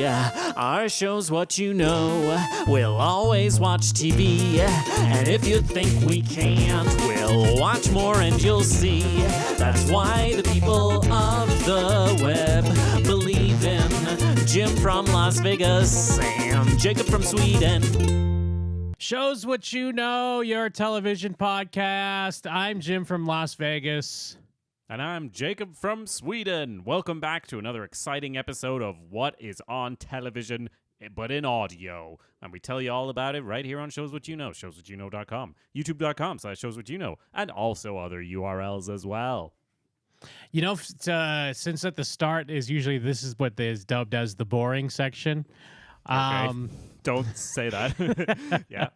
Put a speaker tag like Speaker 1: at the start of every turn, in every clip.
Speaker 1: Our show's what you know. We'll always watch TV. And if you think we can't, we'll watch more and you'll see. That's why the people of the web believe in Jim from Las Vegas and Jakob from Sweden.
Speaker 2: Shows What You Know, your television podcast. I'm Jim from Las Vegas.
Speaker 1: And I'm Jakob from Sweden. Welcome back to another exciting episode of What is on Television, but in audio. And we tell you all about it right here on Shows What You Know, showswhatyouknow.com, youtube.com/showswhatyouknow, and also other URLs as well.
Speaker 2: You know, since at the start is usually this is what is dubbed as the boring section.
Speaker 1: Okay. Don't say that. Yeah.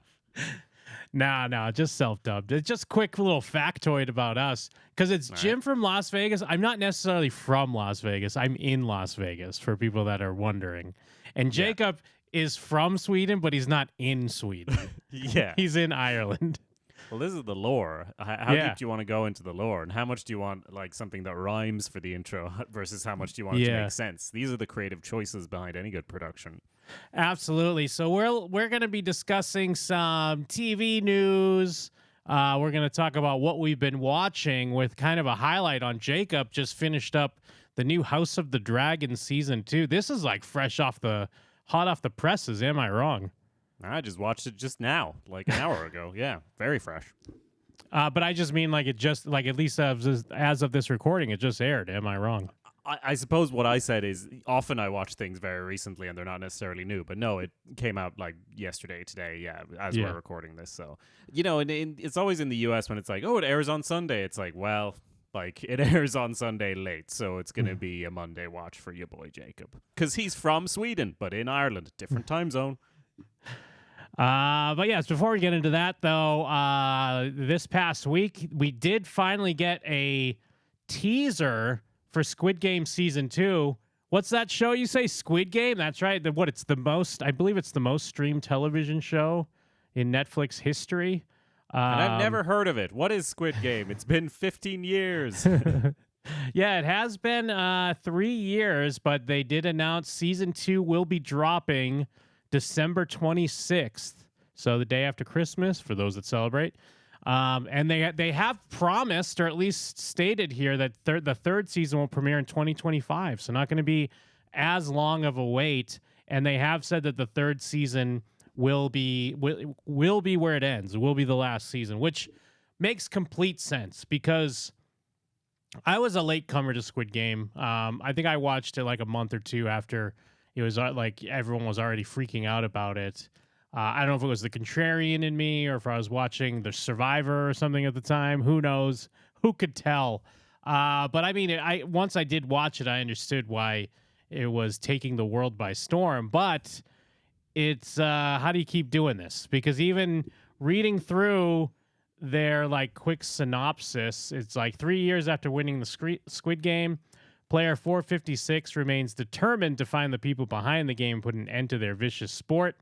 Speaker 2: No, just self-dubbed. It's just quick little factoid about us. Because it's Jim from Las Vegas. I'm not necessarily from Las Vegas. I'm in Las Vegas, for people that are wondering. And Jakob is from Sweden, but he's not in Sweden.
Speaker 1: Yeah.
Speaker 2: He's in Ireland.
Speaker 1: Well, this is the lore. How deep do you want to go into the lore? And how much do you want, like, something that rhymes for the intro versus how much do you want it to make sense? These are the creative choices behind any good production.
Speaker 2: Absolutely. So we're going to be discussing some TV news. We're going to talk about what we've been watching with kind of a highlight on Jakob just finished up the new House of the Dragon season 2. This is like hot off the presses. Am I wrong?
Speaker 1: I just watched it just now, like an hour ago. Yeah, very fresh.
Speaker 2: But I just mean like it just like at least as of this recording, it just aired. Am I wrong?
Speaker 1: I suppose what I said is often I watch things very recently and they're not necessarily new. But no, it came out like yesterday, today, as we're recording this. So, you know, and it's always in the U.S. when it's like, oh, it airs on Sunday. It's like, well, like it airs on Sunday late. So it's going to be a Monday watch for your boy Jakob. Because he's from Sweden, but in Ireland, different time zone.
Speaker 2: But yes, before we get into that, though, this past week, we did finally get a teaser for Squid Game Season 2. What's that show you say? Squid Game? That's right. I believe it's the most streamed television show in Netflix history.
Speaker 1: And I've never heard of it. What is Squid Game? It's been 15 years.
Speaker 2: Yeah, it has been 3 years, but they did announce Season 2 will be dropping December 26th, so the day after Christmas, for those that celebrate. And they have promised, or at least stated here, that the third season will premiere in 2025, so not going to be as long of a wait. And they have said that the third season will be where it ends. It will be the last season, which makes complete sense because I was a latecomer to Squid Game. I think I watched it like a month or two after it was like everyone was already freaking out about it. I don't know if it was the contrarian in me or if I was watching The Survivor or something at the time. Who knows? Who could tell? But I mean, once I did watch it, I understood why it was taking the world by storm. But it's how do you keep doing this? Because even reading through their like quick synopsis, it's like 3 years after winning the Squid Game, player 456 remains determined to find the people behind the game and put an end to their vicious sport.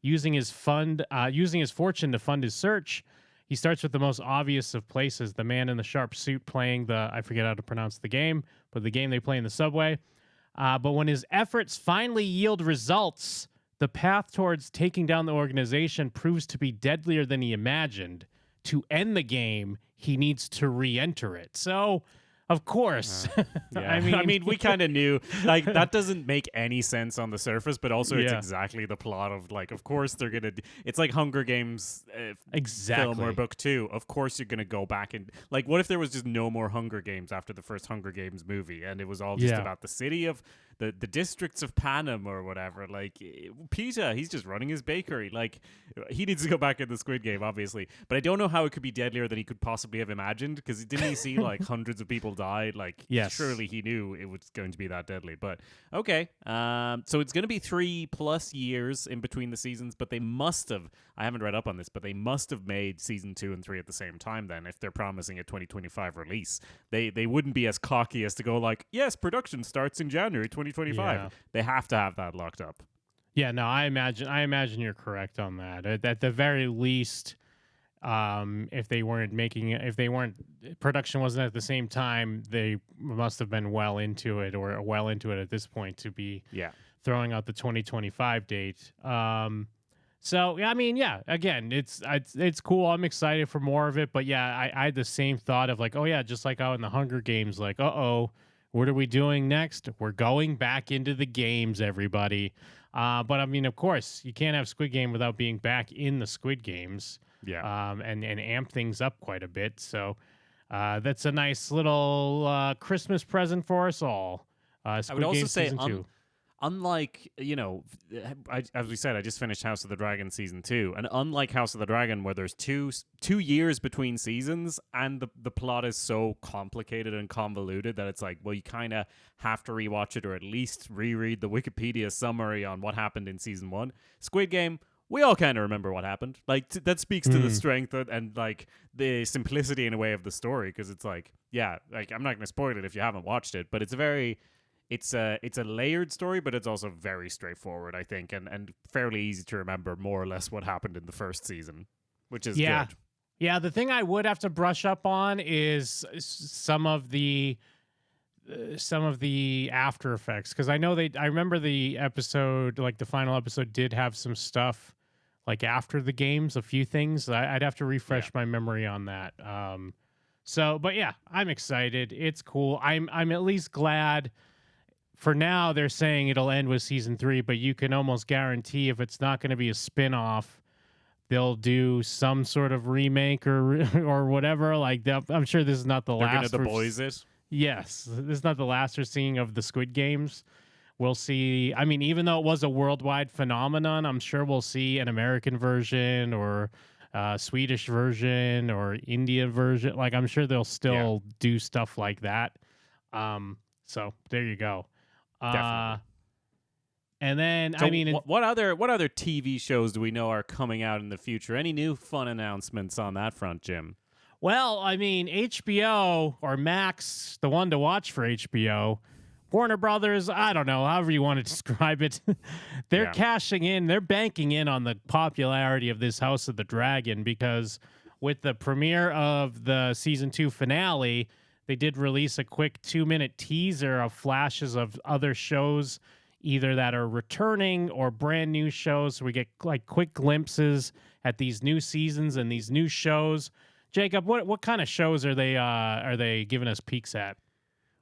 Speaker 2: Using his fortune to fund his search, he starts with the most obvious of places, the man in the sharp suit playing I forget how to pronounce the game, but the game they play in the subway. But when his efforts finally yield results, the path towards taking down the organization proves to be deadlier than he imagined. To end the game, he needs to re-enter it. So, of course.
Speaker 1: Yeah. I mean, we kind of knew, like, that doesn't make any sense on the surface, but also it's exactly the plot of, like, of course they're going to, it's like Hunger Games film or book 2. Of course you're going to go back and, like, what if there was just no more Hunger Games after the first Hunger Games movie and it was all just about the city of, the districts of Panem or whatever. Like, Peter, he's just running his bakery. Like, he needs to go back in the Squid Game, obviously. But I don't know how it could be deadlier than he could possibly have imagined, because didn't he see, like, hundreds of people died? Like, surely he knew it was going to be that deadly. But, okay. So it's going to be 3+ years in between the seasons, but they must have, I haven't read up on this, but they must have made season 2 and 3 at the same time then, if they're promising a 2025 release. They wouldn't be as cocky as to go like, yes, production starts in January 2025. Yeah. They have to have that locked up.
Speaker 2: Yeah, no, I imagine you're correct on that. At the very least, if production wasn't at the same time, they must have been well into it at this point to be throwing out the 2025 date. So I mean, yeah, again, it's cool. I'm excited for more of it. But yeah, I had the same thought of like, oh yeah, just like out in the Hunger Games, like, what are we doing next? We're going back into the games, everybody. But I mean, of course, you can't have Squid Game without being back in the Squid Games.
Speaker 1: Yeah.
Speaker 2: And amp things up quite a bit. So that's a nice little Christmas present for us all. Squid
Speaker 1: I would also
Speaker 2: Game
Speaker 1: say,
Speaker 2: season 2.
Speaker 1: unlike, as we said, I just finished House of the Dragon season 2, and unlike House of the Dragon, where there's two years between seasons, and the plot is so complicated and convoluted that it's like, well, you kind of have to rewatch it or at least reread the Wikipedia summary on what happened in season 1. Squid Game, we all kind of remember what happened. Like that speaks to the strength and like the simplicity in a way of the story, because it's like, yeah, like I'm not going to spoil it if you haven't watched it, but it's a layered story, but it's also very straightforward, I think, and fairly easy to remember more or less what happened in the first season, which is good.
Speaker 2: Yeah, the thing I would have to brush up on is some of the after effects, because I remember the episode, like the final episode, did have some stuff like after the games, a few things. I'd have to refresh my memory on that. But yeah, I'm excited. It's cool. I'm at least glad. For now, they're saying it'll end with season 3, but you can almost guarantee if it's not going to be a spin-off, they'll do some sort of remake or whatever. Like I'm sure this is not the last.
Speaker 1: They're going to The Boys it.
Speaker 2: Yes, this is not the last we're seeing of the Squid Games. We'll see. I mean, even though it was a worldwide phenomenon, I'm sure we'll see an American version or Swedish version or Indian version. Like I'm sure they'll still do stuff like that. So there you go.
Speaker 1: Definitely.
Speaker 2: And then,
Speaker 1: so
Speaker 2: I mean,
Speaker 1: what other TV shows do we know are coming out in the future? Any new fun announcements on that front, Jim?
Speaker 2: Well, I mean, HBO or Max, the one to watch for HBO, Warner Brothers, I don't know, however you want to describe it. They're cashing in, they're banking in on the popularity of this House of the Dragon, because with the premiere of the season 2 finale, they did release a quick 2-minute teaser of flashes of other shows, either that are returning or brand new shows. So we get like quick glimpses at these new seasons and these new shows. Jacob, what kind of shows are they giving us peeks at?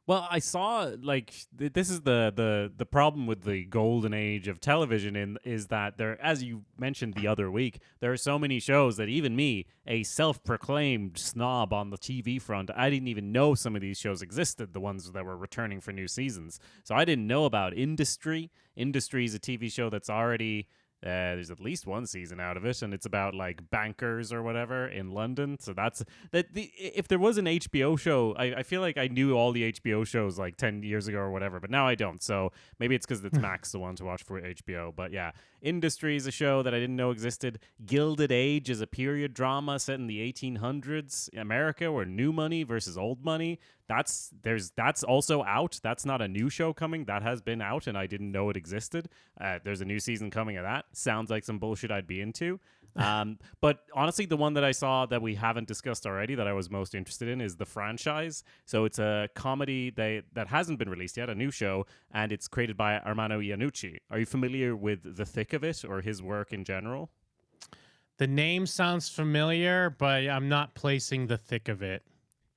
Speaker 1: Well, I saw like this is the problem with the golden age of television is that there, as you mentioned the other week, there are so many shows that even me, a self-proclaimed snob on the TV front, I didn't even know some of these shows existed, the ones that were returning for new seasons. So I didn't know about Industry. Industry is a TV show that's already there's at least one season out of it, and it's about like bankers or whatever in London. So that's that. If there was an HBO show, I feel like I knew all the HBO shows like 10 years ago or whatever, but now I don't. So maybe it's because it's Max the one to watch for HBO. But yeah, Industry is a show that I didn't know existed. Gilded Age is a period drama set in the 1800s America, where new money versus old money. That's also out. That's not a new show coming. That has been out, and I didn't know it existed. There's a new season coming of that. Sounds like some bullshit I'd be into. But honestly, the one that I saw that we haven't discussed already that I was most interested in is The Franchise. So it's a comedy that hasn't been released yet, a new show, and it's created by Armando Iannucci. Are you familiar with the thick of it or his work in general?
Speaker 2: The name sounds familiar, but I'm not placing the thick of it.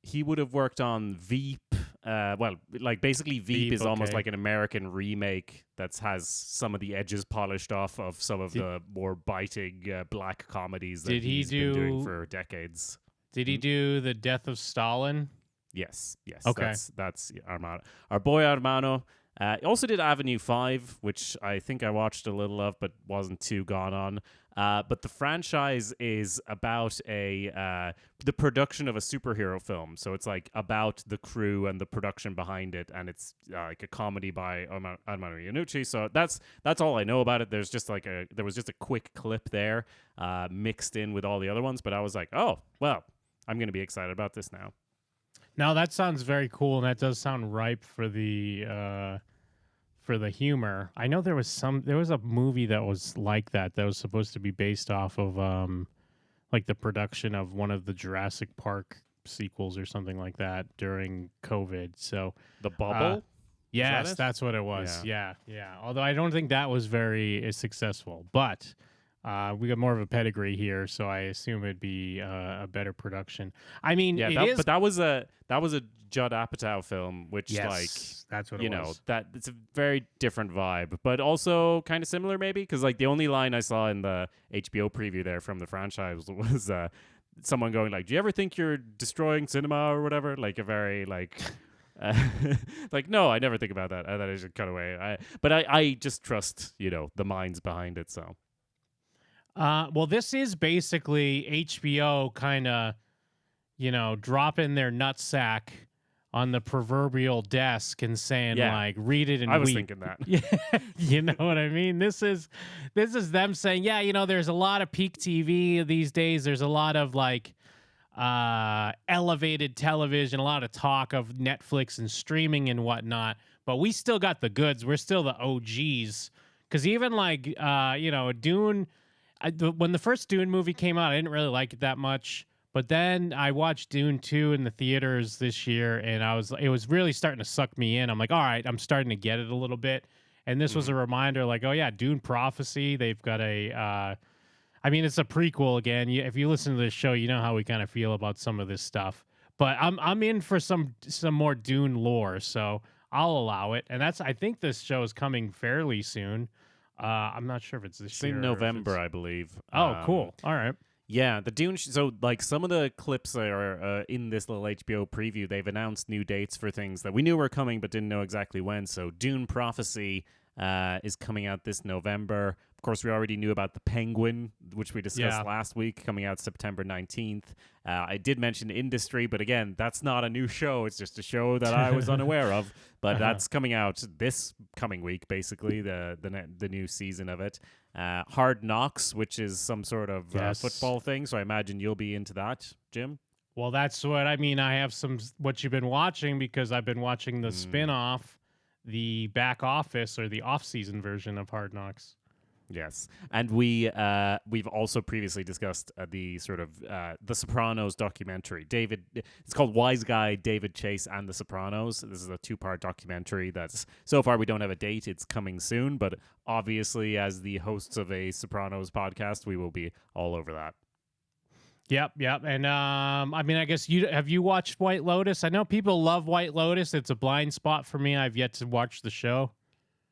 Speaker 1: He would have worked on Veep. Basically Veep is almost like an American remake that has some of the edges polished off of some of the more biting black comedies that he's been doing for decades.
Speaker 2: Did he do The Death of Stalin?
Speaker 1: Yes.
Speaker 2: Okay.
Speaker 1: That's Armando. Our boy Armando. He also did Avenue 5, which I think I watched a little of, but wasn't too gone on. But The Franchise is about the production of a superhero film. So it's like about the crew and the production behind it, and it's like a comedy by Armando Iannucci. So that's all I know about it. There was just a quick clip there mixed in with all the other ones, but I was like, oh well, I'm gonna be excited about this now.
Speaker 2: No, that sounds very cool, and that does sound ripe for the humor. I know there was a movie that was like that was supposed to be based off of like the production of one of the Jurassic Park sequels or something like that during COVID. So
Speaker 1: The Bubble?
Speaker 2: Yes, that's what it was. Yeah. Although I don't think that was very successful, but we got more of a pedigree here, so I assume it'd be a better production. I mean,
Speaker 1: but that was a Judd Apatow film, which
Speaker 2: that's what
Speaker 1: you
Speaker 2: it
Speaker 1: know
Speaker 2: was.
Speaker 1: that it's a very different vibe, but also kind of similar maybe because like the only line I saw in the HBO preview there from the franchise was someone going like, "Do you ever think you're destroying cinema or whatever?" Like a very like. Like no, I never think about that. That I should cut away. But I just trust the minds behind it. So,
Speaker 2: well, this is basically HBO kind of, dropping their nutsack on the proverbial desk and saying like, read it and
Speaker 1: I was
Speaker 2: weep.
Speaker 1: thinking that.
Speaker 2: Yeah, you know what I mean? This is them saying, there's a lot of peak TV these days. There's a lot of like elevated television, a lot of talk of Netflix and streaming and whatnot, but we still got the goods. We're still the OGs. Because even like, Dune, when the first Dune movie came out, I didn't really like it that much. But then I watched Dune 2 in the theaters this year, and it was really starting to suck me in. I'm like, all right, I'm starting to get it a little bit. And this was a reminder, like, oh yeah, Dune Prophecy. They've got it's a prequel again. If you listen to this show, you know how we kind of feel about some of this stuff. But I'm in for some more Dune lore, so I'll allow it. And I think this show is coming fairly soon. I'm not sure if it's this year.
Speaker 1: In November, I believe.
Speaker 2: Oh, cool. All right.
Speaker 1: Yeah, the Dune. So, like, some of the clips are in this little HBO preview. They've announced new dates for things that we knew were coming, but didn't know exactly when. So, Dune Prophecy is coming out this November. Of course, we already knew about The Penguin, which we discussed last week, coming out September 19th. I did mention Industry, but again, that's not a new show. It's just a show that I was unaware of. But that's coming out this coming week, basically, the new season of it. Hard Knocks, which is some sort of football thing. So I imagine you'll be into that, Jim.
Speaker 2: Well, that's what I mean. I have what you've been watching because I've been watching the spinoff, the back office or the off-season version of Hard Knocks.
Speaker 1: Yes, and we've also previously discussed the sort of The Sopranos documentary. It's called Wise Guy, David Chase, and The Sopranos. This is a 2-part documentary that's, so far we don't have a date. It's coming soon, but obviously as the hosts of a Sopranos podcast, we will be all over that.
Speaker 2: Yep. And I guess have you watched White Lotus? I know people love White Lotus. It's a blind spot for me. I've yet to watch the show.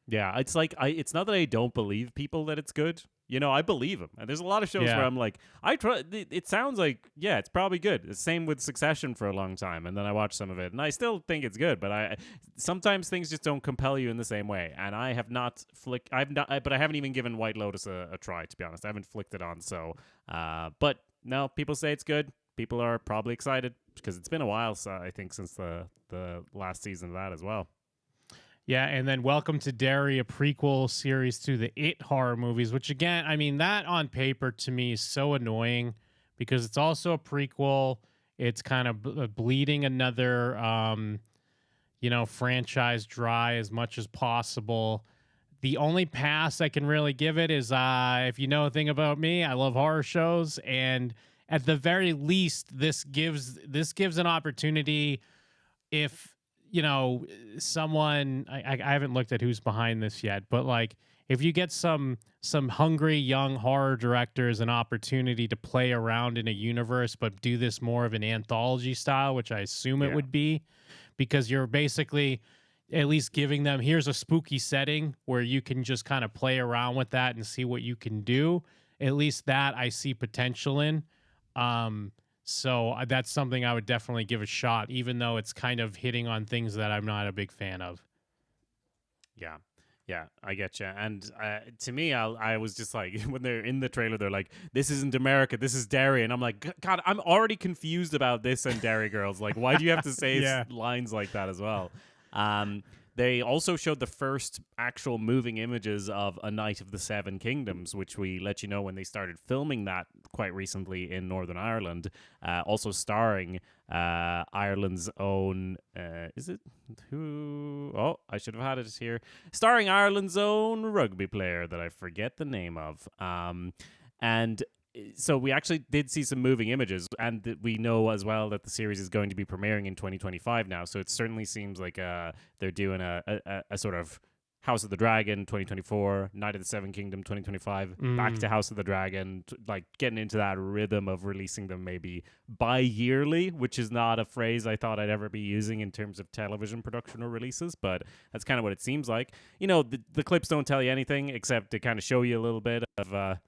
Speaker 1: Yeah, it's like it's not that I don't believe people that it's good. I believe them. And there's a lot of shows where I'm like, it sounds like, it's probably good. The same with Succession for a long time. And then I watch some of it and I still think it's good, but sometimes things just don't compel you in the same way. And I have not but I haven't even given White Lotus a try, to be honest. I haven't flicked it on. So, but no, people say it's good. People are probably excited because it's been a while, so I think, since the last season of that as well.
Speaker 2: Yeah, and then Welcome to Derry, a prequel series to the It horror movies, which again, that on paper to me is so annoying because it's also a prequel. It's kind of bleeding another, franchise dry as much as possible. The only pass I can really give it is, if you know a thing about me, I love horror shows, and at the very least, this gives an opportunity if someone I haven't looked at who's behind this yet, but like if you get some hungry young horror directors an opportunity to play around in a universe, but do this more of an anthology style, which I assume it would be, because you're basically at least giving them, here's a spooky setting where you can just kind of play around with that and see what you can do. At least that I see potential in. So that's something I would definitely give a shot, even though it's kind of hitting on things that I'm not a big fan of.
Speaker 1: Yeah, I get you. And to me, I was just like, when they're in the trailer, they're like, this isn't America, this is Derry. And I'm like, God, I'm already confused about this and Derry Girls. Like, why do you have to say lines like that as well? They also showed the first actual moving images of A Night of the Seven Kingdoms, which we let you know when they started filming that quite recently in Northern Ireland. Also starring Ireland's own, is it? Who? Oh, I should have had it here. Starring Ireland's own rugby player that I forget the name of. And so we actually did see some moving images, and we know as well that the series is going to be premiering in 2025 now. So it certainly seems like they're doing a sort of House of the Dragon 2024, Night of the Seven Kingdom 2025, back to House of the Dragon, like getting into that rhythm of releasing them maybe bi-yearly, which is not a phrase I thought I'd ever be using in terms of television production or releases, but that's kind of what it seems like. You know, the clips don't tell you anything except to kind of show you a little bit of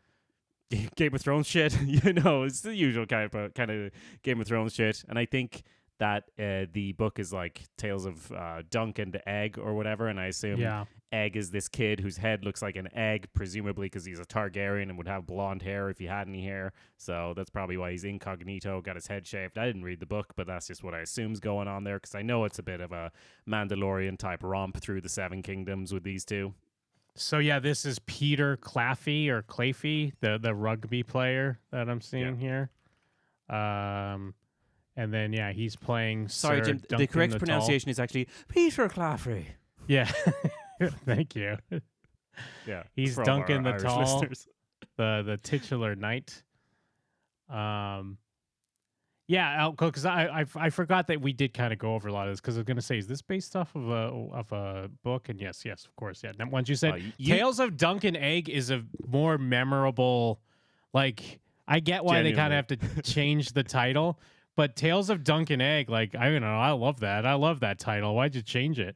Speaker 1: Game of Thrones shit. You know, it's the usual kind of Game of Thrones shit. And I think that the book is like Tales of Dunk and Egg or whatever. And I assume Egg is this kid whose head looks like an egg, presumably because he's a Targaryen and would have blonde hair if he had any hair. So that's probably why he's incognito, got his head shaved. I didn't read the book, but that's just what I assume's going on there, because I know it's a bit of a Mandalorian type romp through the Seven Kingdoms with these two.
Speaker 2: So yeah, this is Peter Claffey or Claffey, the rugby player that I'm seeing here. And then he's playing. Sorry, Sir
Speaker 1: Jim.
Speaker 2: Duncan
Speaker 1: the correct pronunciation is actually Peter Claffey.
Speaker 2: Yeah, thank you.
Speaker 1: Yeah,
Speaker 2: he's Duncan the Tall, the titular knight. Yeah, because I forgot that we did kind of go over a lot of this, because I was going to say, is this based off of a book? And yes, of course, yeah. Then once you said Tales of Dunk and Egg is a more memorable, like, I get why they kind of have to change the title, but Tales of Dunk and Egg, like, I don't know, I love that. I love that title. Why'd you change it?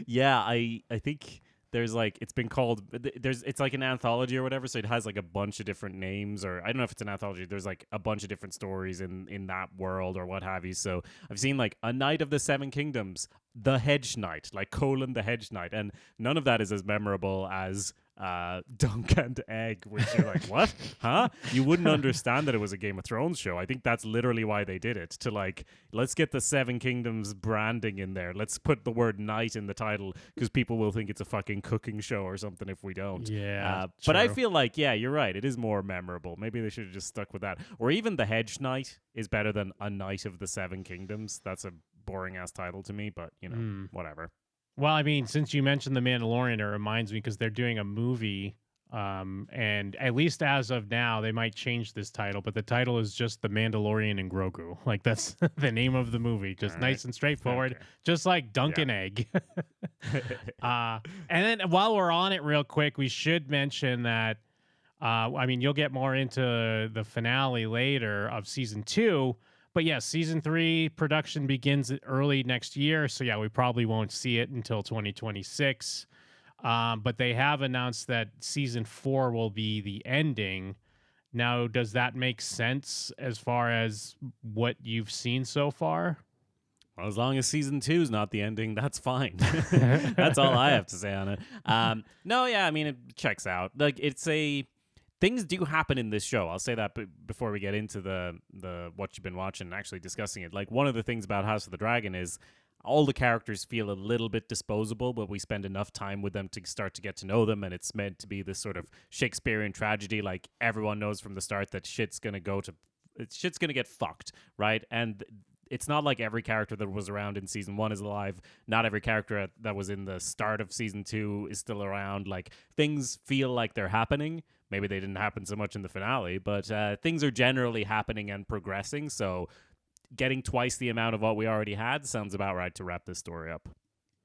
Speaker 1: Yeah, I think there's like, it's been called, it's like an anthology or whatever, so it has like a bunch of different names, or I don't know if it's an anthology, there's like a bunch of different stories in that world or what have you. So I've seen like A Knight of the Seven Kingdoms, The Hedge Knight, like the Hedge Knight, and none of that is as memorable as Dunk and Egg, which you're like, what? Huh? You wouldn't understand that it was a Game of Thrones show. I think that's literally why they did it, to like, let's get the Seven Kingdoms branding in there. Let's put the word knight in the title, because people will think it's a fucking cooking show or something if we don't.
Speaker 2: Yeah.
Speaker 1: But I feel like, yeah, you're right. It is more memorable. Maybe they should have just stuck with that. Or even The Hedge Knight is better than A Knight of the Seven Kingdoms. That's a boring ass title to me, but you know, whatever.
Speaker 2: Well, I mean, since you mentioned The Mandalorian, it reminds me, because they're doing a movie, and at least as of now, they might change this title, but the title is just The Mandalorian and Grogu. Like, that's the name of the movie. Just nice and straightforward, just like Dunk and Egg. And then while we're on it real quick, we should mention that, I mean, you'll get more into the finale later of season 2, but yeah, season 3 production begins early next year. So yeah, we probably won't see it until 2026. But they have announced that season 4 will be the ending. Now, does that make sense as far as what you've seen so far?
Speaker 1: Well, as long as season 2 is not the ending, that's fine. That's all I have to say on it. No, yeah, I mean, it checks out. Like, things do happen in this show. I'll say that before we get into the what you've been watching and actually discussing it. Like, one of the things about House of the Dragon is all the characters feel a little bit disposable, but we spend enough time with them to start to get to know them, and it's meant to be this sort of Shakespearean tragedy. Like, everyone knows from the start that shit's gonna get fucked, right? And it's not like every character that was around in season 1 is alive. Not every character that was in the start of season 2 is still around. Like, things feel like they're happening. Maybe they didn't happen so much in the finale, but things are generally happening and progressing. So getting twice the amount of what we already had sounds about right to wrap this story up.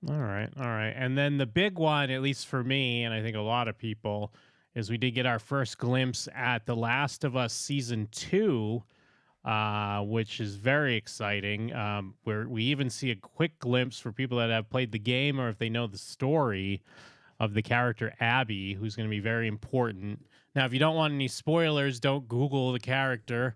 Speaker 2: All right. And then the big one, at least for me, and I think a lot of people, is we did get our first glimpse at The Last of Us Season 2, which is very exciting, where we even see a quick glimpse for people that have played the game or if they know the story of the character Abby, who's going to be very important. Now, if you don't want any spoilers, don't Google the character.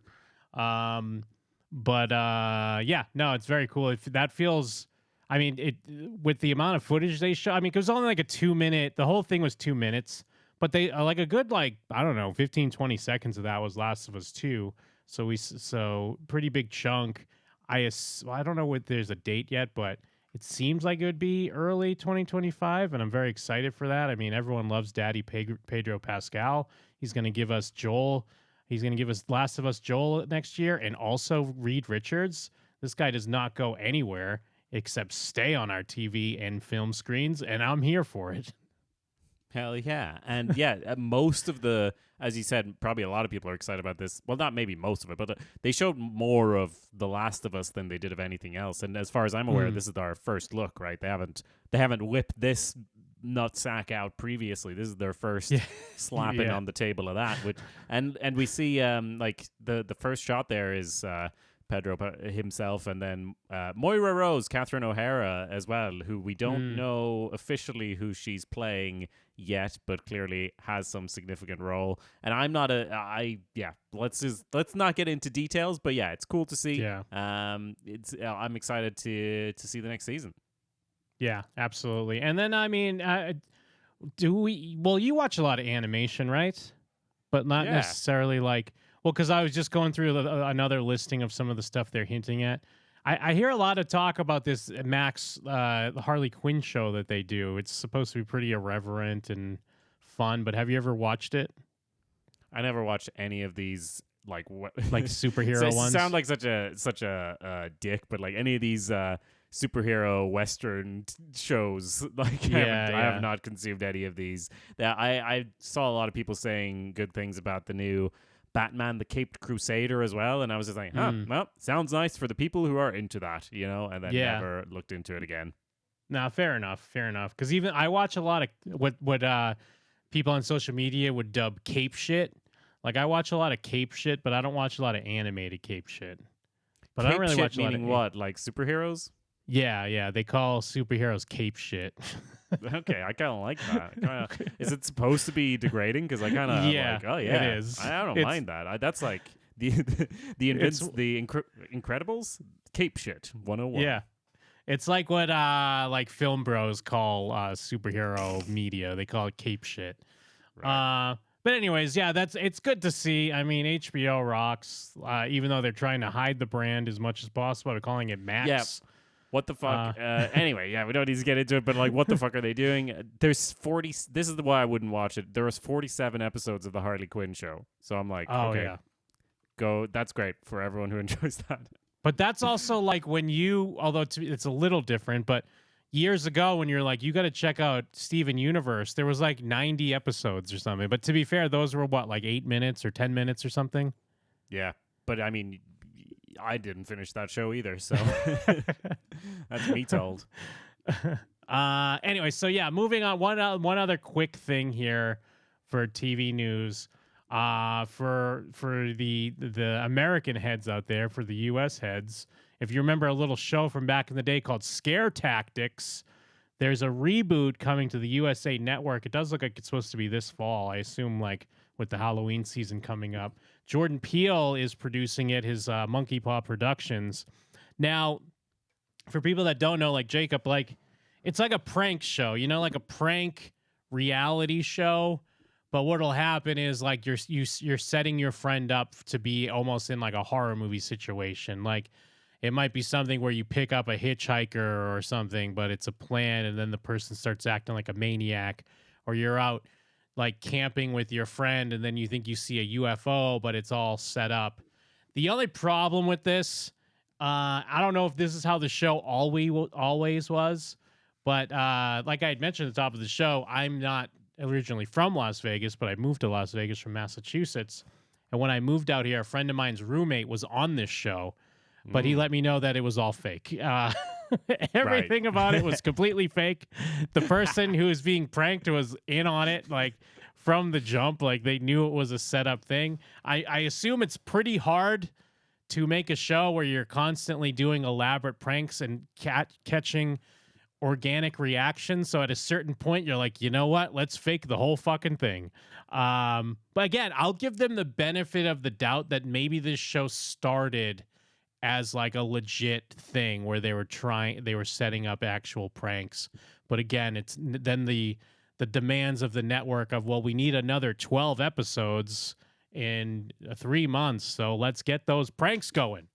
Speaker 2: But it's very cool. If that feels, I mean, with the amount of footage they show, I mean, it was only like a 2-minute, the whole thing was 2 minutes, but they like a good, like, I don't know, 15, 20 seconds of that was Last of Us 2. So pretty big chunk. I don't know what there's a date yet, but it seems like it would be early 2025, and I'm very excited for that. I mean, everyone loves Daddy Pedro Pascal. He's going to give us Joel. He's going to give us Last of Us Joel next year, and also Reed Richards. This guy does not go anywhere except stay on our TV and film screens, and I'm here for it.
Speaker 1: Hell yeah. And most of the, as you said, probably a lot of people are excited about this. Well, not maybe most of it, but they showed more of The Last of Us than they did of anything else. And as far as I'm aware, this is our first look, right? They haven't whipped this nutsack out previously. This is their first slapping on the table of that. And we see like the first shot there is Pedro himself, and then Moira Rose, Catherine O'Hara as well, who we don't know officially who she's playing yet, but clearly has some significant role. And I'm not let's not get into details, but it's cool to see. I'm excited to see the next season.
Speaker 2: Yeah, absolutely. And then I mean, you watch a lot of animation, right? But not necessarily like. Well, because I was just going through another listing of some of the stuff they're hinting at. I hear a lot of talk about this Max Harley Quinn show that they do. It's supposed to be pretty irreverent and fun, but have you ever watched it?
Speaker 1: I never watched any of these like
Speaker 2: superhero ones.
Speaker 1: Sound like such a dick, but like any of these superhero Western shows, like I have not consumed any of these. I saw a lot of people saying good things about the new Batman the Caped Crusader as well, and I was just like, well, sounds nice for the people who are into that, and then never looked into it again.
Speaker 2: No, fair enough. Because even I watch a lot of what people on social media would dub cape shit. Like I watch a lot of cape shit, but I don't watch a lot of animated cape shit. But
Speaker 1: cape
Speaker 2: I don't really
Speaker 1: shit
Speaker 2: watch a lot of
Speaker 1: what, like superheroes?
Speaker 2: Yeah, they call superheroes cape shit.
Speaker 1: Okay, I kind of like that. Is it supposed to be degrading? Because I kind of like, oh yeah,
Speaker 2: it is.
Speaker 1: I don't mind that. That's like the Incredibles cape shit 101.
Speaker 2: Yeah, it's like what like film bros call superhero media. They call it cape shit. Right. But anyways, it's good to see. I mean, HBO rocks. Even though they're trying to hide the brand as much as possible, they're calling it Max.
Speaker 1: Yeah. What the fuck? Anyway, we don't need to get into it, but like, what the fuck are they doing? There's 40. This is why I wouldn't watch it. There was 47 episodes of the Harley Quinn show, so I'm like, go. That's great for everyone who enjoys that.
Speaker 2: But that's also like when although it's a little different, but years ago when you're like, you got to check out Steven Universe, there was like 90 episodes or something. But to be fair, those were what, like 8 minutes or 10 minutes or something.
Speaker 1: Yeah, but I mean, I didn't finish that show either, so that's me told.
Speaker 2: Anyway, so moving on. One other quick thing here for TV news. For the American heads out there, for the U.S. heads, if you remember a little show from back in the day called Scare Tactics, there's a reboot coming to the USA Network. It does look like it's supposed to be this fall. I assume like with the Halloween season coming up. Jordan Peele is producing it, his Monkeypaw Productions. Now, for people that don't know, like Jacob, like it's like a prank show, like a prank reality show. But what'll happen is like you're setting your friend up to be almost in like a horror movie situation. Like it might be something where you pick up a hitchhiker or something, but it's a plan, and then the person starts acting like a maniac, or you're out like camping with your friend, and then you think you see a UFO, but it's all set up. The only problem with this, I don't know if this is how the show always was, but like I had mentioned at the top of the show, I'm not originally from Las Vegas, but I moved to Las Vegas from Massachusetts. And when I moved out here, a friend of mine's roommate was on this show, but he let me know that it was all fake. Everything about it was completely fake. The person who was being pranked was in on it, like from the jump. Like they knew it was a setup thing. I assume it's pretty hard to make a show where you're constantly doing elaborate pranks and catching organic reactions. So at a certain point, you're like, you know what? Let's fake the whole fucking thing. But again, I'll give them the benefit of the doubt that maybe this show started as like a legit thing where they were setting up actual pranks. But again, it's then the demands of the network of, well, we need another 12 episodes in 3 months, so let's get those pranks going.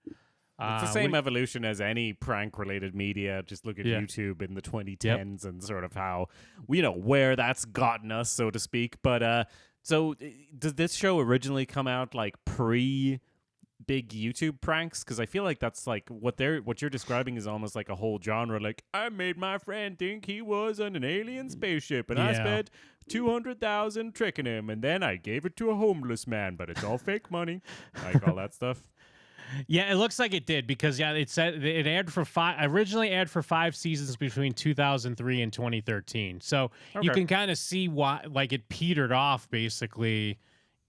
Speaker 1: It's the same evolution as any prank-related media. Just look at YouTube in the 2010s and sort of how, where that's gotten us, so to speak. But so does this show originally come out like pre big YouTube pranks, because I feel like that's like what you're describing is almost like a whole genre. Like, I made my friend think he was on an alien spaceship, and I spent 200,000 tricking him, and then I gave it to a homeless man, but it's all fake money. Like all that stuff.
Speaker 2: Yeah, it looks like it did, because it said it originally aired for 5 seasons between 2003 and 2013. So you can kind of see why, like, it petered off basically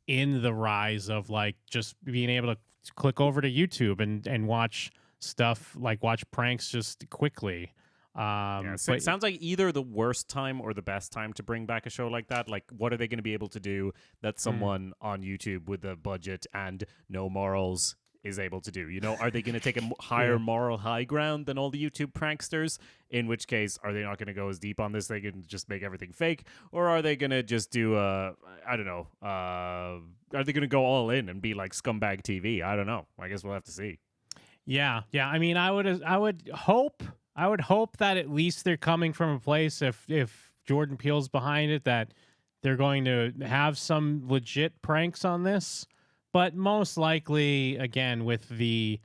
Speaker 2: in the rise of like just being able to click over to YouTube and watch stuff, like watch pranks just quickly.
Speaker 1: So it sounds like either the worst time or the best time to bring back a show like that. Like, what are they going to be able to do that someone on YouTube with a budget and no morals is able to do? You know, are they going to take a higher moral high ground than all the YouTube pranksters? In which case, are they not going to go as deep on this? They can just make everything fake, or are they going to just do I don't know? Are they going to go all in and be like Scumbag TV? I don't know. I guess we'll have to see.
Speaker 2: Yeah. I mean, I would hope that at least they're coming from a place, if Jordan Peele's behind it, that they're going to have some legit pranks on this. But most likely, again, with the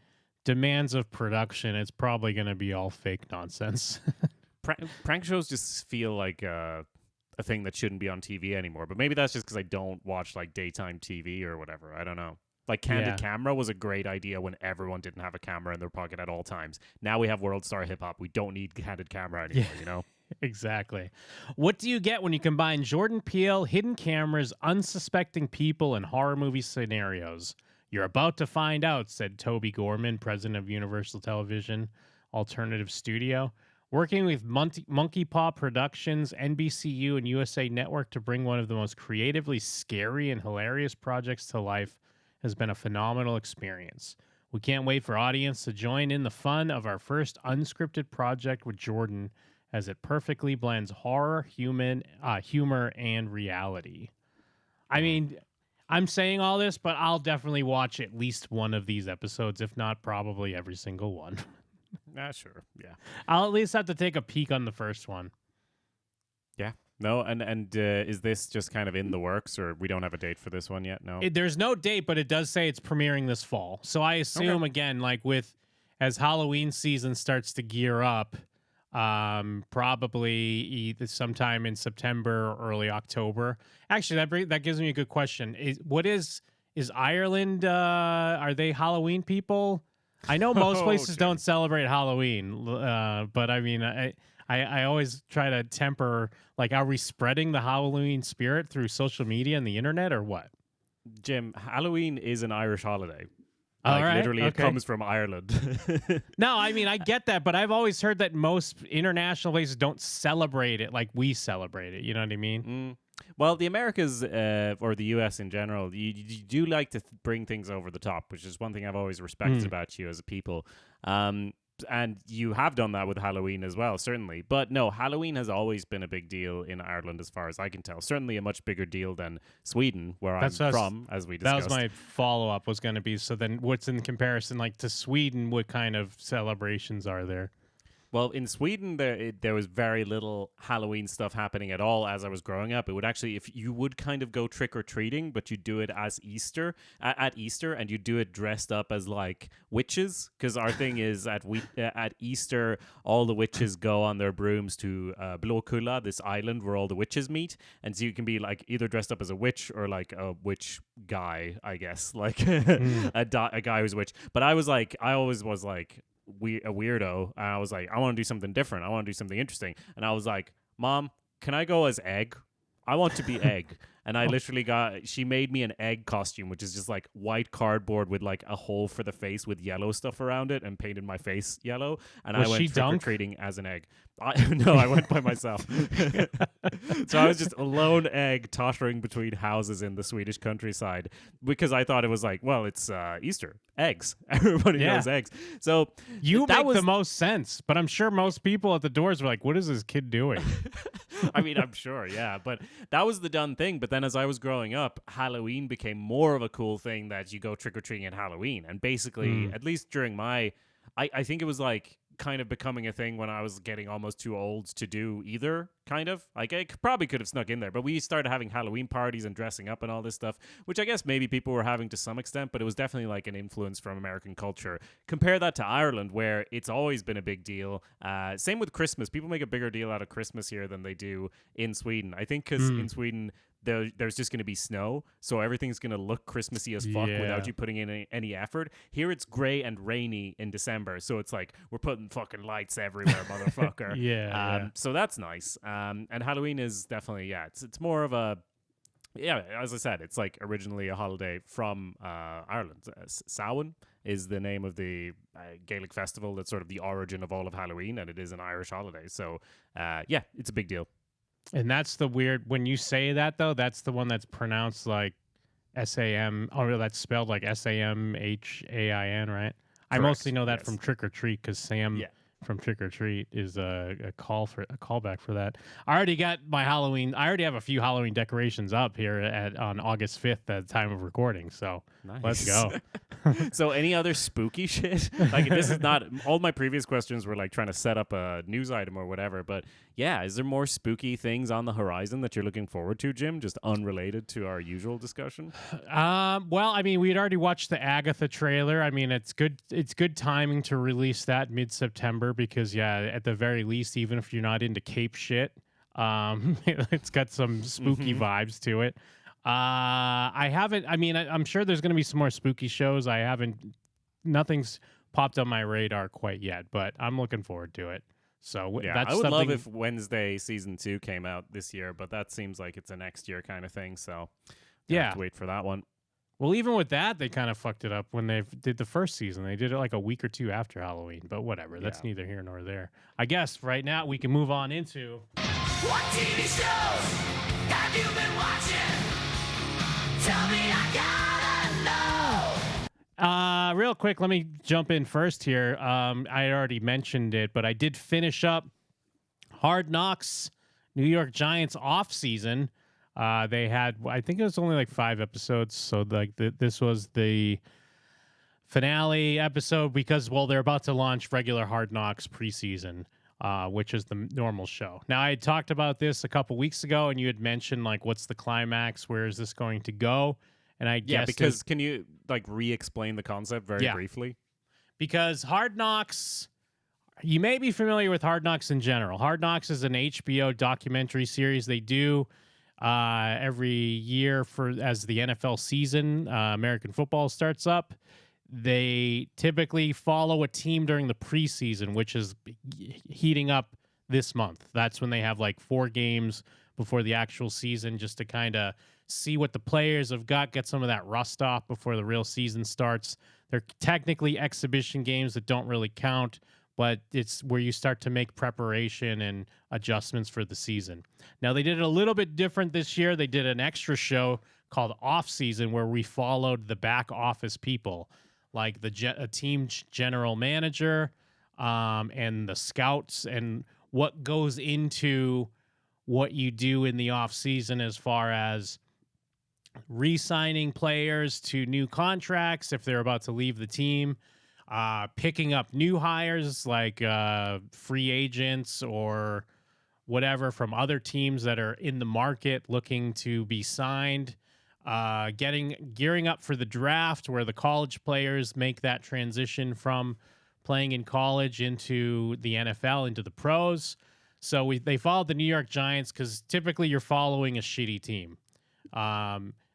Speaker 2: demands of production, it's probably going to be all fake nonsense.
Speaker 1: Prank shows just feel like a thing that shouldn't be on TV anymore. But maybe that's just because I don't watch like daytime TV or whatever. I don't know. Like Candid Camera was a great idea when everyone didn't have a camera in their pocket at all times. Now we have World Star Hip Hop. We don't need Candid Camera anymore, you know?
Speaker 2: Exactly. What do you get when you combine Jordan Peele, hidden cameras, unsuspecting people, and horror movie scenarios? You're about to find out, said Toby Gorman, president of Universal Television Alternative Studio. Working with Monkeypaw Productions, NBCU, and USA Network to bring one of the most creatively scary and hilarious projects to life has been a phenomenal experience. We can't wait for audience to join in the fun of our first unscripted project with Jordan, as it perfectly blends horror, humor, and reality. I mean, I'm saying all this, but I'll definitely watch at least one of these episodes, if not probably every single one.
Speaker 1: Sure, yeah.
Speaker 2: I'll at least have to take a peek on the first one.
Speaker 1: Yeah. No, and is this just kind of in the works, or we don't have a date for this one yet? No.
Speaker 2: There's no date, but it does say it's premiering this fall. So I assume, again, like as Halloween season starts to gear up, probably either sometime in September or early October. Actually, that gives me a good question. Is Ireland, are they Halloween people? I know most places don't celebrate Halloween, but I mean, I always try to temper, like, are we spreading the Halloween spirit through social media and the internet, or what?
Speaker 1: Jim, Halloween is an Irish holiday.
Speaker 2: Like,
Speaker 1: literally, it comes from Ireland.
Speaker 2: No, I mean, I get that, but I've always heard that most international places don't celebrate it like we celebrate it. You know what I mean?
Speaker 1: Well, the Americas, or the U.S. in general, you do like to bring things over the top, which is one thing I've always respected about you as a people. And you have done that with Halloween as well, certainly. But no, Halloween has always been a big deal in Ireland, as far as I can tell. Certainly a much bigger deal than Sweden, where I'm from, as we discussed.
Speaker 2: That was my follow-up, was going to be, so then what's in comparison, like, to Sweden? What kind of celebrations are there?
Speaker 1: Well, in Sweden, there was very little Halloween stuff happening at all as I was growing up. It would actually, if you would kind of go trick-or-treating, but you do it as Easter, at Easter, and you do it dressed up as, like, witches, because our thing is at Easter, all the witches go on their brooms to Blåkulla, this island where all the witches meet, and so you can be, like, either dressed up as a witch or, like, a witch guy, I guess, like, a guy who's a witch. But I always was, like, a weirdo, and I was like, I want to do something different. I want to do something interesting. And I was like, Mom, can I go as Egg? I want to be Egg. And I literally she made me an egg costume, which is just like white cardboard with like a hole for the face with yellow stuff around it, and painted my face yellow. And I went trick-or-treating as an egg. No, I went by myself. So I was just a lone egg tottering between houses in the Swedish countryside, because I thought it was like, well, it's Easter. Eggs. Everybody knows eggs. So
Speaker 2: you make the most sense, but I'm sure most people at the doors were like, what is this kid doing?
Speaker 1: I mean, I'm sure, yeah. But that was the done thing. But then as I was growing up, Halloween became more of a cool thing, that you go trick-or-treating at Halloween. And basically, at least during I think it was like kind of becoming a thing when I was getting almost too old to do either, kind of. Like, I probably could have snuck in there, but we started having Halloween parties and dressing up and all this stuff, which I guess maybe people were having to some extent, but it was definitely like an influence from American culture. Compare that to Ireland, where it's always been a big deal. Same with Christmas. People make a bigger deal out of Christmas here than they do in Sweden. I think because in Sweden, there's just going to be snow, so everything's going to look Christmassy as fuck without you putting in any effort. Here it's gray and rainy in December, so it's like we're putting fucking lights everywhere, motherfucker. So that's nice. And Halloween is definitely, it's more of a, as I said, it's like originally a holiday from Ireland. Samhain is the name of the Gaelic festival that's sort of the origin of all of Halloween, and it is an Irish holiday. So it's a big deal.
Speaker 2: And that's the weird, when you say that, though, that's the one that's pronounced like S-A-M, or that's spelled like S-A-M-H-A-I-N, right? Correct. I mostly know that from Trick or Treat, because Sam from Trick or Treat is a callback for that. I already got my Halloween. I already have a few Halloween decorations up here on August 5th at the time of recording. So let's go.
Speaker 1: So any other spooky shit? Like, this is not, all my previous questions were like trying to set up a news item or whatever, but is there more spooky things on the horizon that you're looking forward to, Jim? Just unrelated to our usual discussion?
Speaker 2: Well, I mean, we had already watched the Agatha trailer. I mean, it's good timing to release that mid-September because, at the very least, even if you're not into cape shit, it's got some spooky vibes to it. I'm sure there's going to be some more spooky shows. Nothing's popped on my radar quite yet, but I'm looking forward to it. So that's
Speaker 1: I would love if Wednesday season 2 came out this year, but that seems like it's a next year kind of thing. So have to wait for that one.
Speaker 2: Well, even with that, they kind of fucked it up when they did the first season. They did it like a week or two after Halloween, but whatever. That's neither here nor there. I guess right now we can move on into
Speaker 3: what TV shows have you been watching? Tell me, I gotta know.
Speaker 2: Real quick, let me jump in first here. I already mentioned it, but I did finish up Hard Knocks, New York Giants Offseason. They had, I think it was only like 5 episodes, so like this was the finale episode because, they're about to launch regular Hard Knocks preseason, which is the normal show. Now, I had talked about this a couple weeks ago, and you had mentioned, like, what's the climax? Where is this going to go? And I guess
Speaker 1: because can you like re-explain the concept very briefly? Because
Speaker 2: Hard Knocks, you may be familiar with Hard Knocks in general. Hard Knocks is an HBO documentary series they do every year as the NFL season, American football starts up. They typically follow a team during the preseason, which is heating up this month. That's when they have like 4 games before the actual season, just to kind of see what the players have got, get some of that rust off before the real season starts. They're technically exhibition games that don't really count, but it's where you start to make preparation and adjustments for the season. Now, they did it a little bit different this year. They did an extra show called Offseason where we followed the back office people, like a team general manager and the scouts, and what goes into what you do in the offseason as far as re-signing players to new contracts if they're about to leave the team, picking up new hires like free agents or whatever from other teams that are in the market looking to be signed, gearing up for the draft where the college players make that transition from playing in college into the NFL, into the pros. So they followed the New York Giants because typically you're following a shitty team.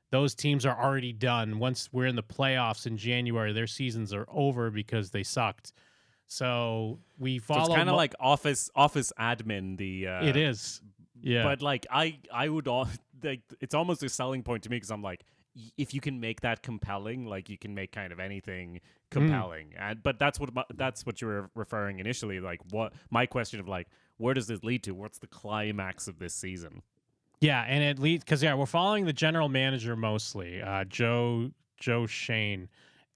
Speaker 2: Those teams are already done. Once we're in the playoffs in January, their seasons are over because they sucked. So we follow.
Speaker 1: So it's kind of like office admin.
Speaker 2: It is, yeah.
Speaker 1: But like I would like it's almost a selling point to me because I'm like, if you can make that compelling, like you can make kind of anything compelling. But that's what you were referring initially. Like, what my question of like, where does this lead to? What's the climax of this season?
Speaker 2: Yeah, and it leads because we're following the general manager mostly, Joe Shane,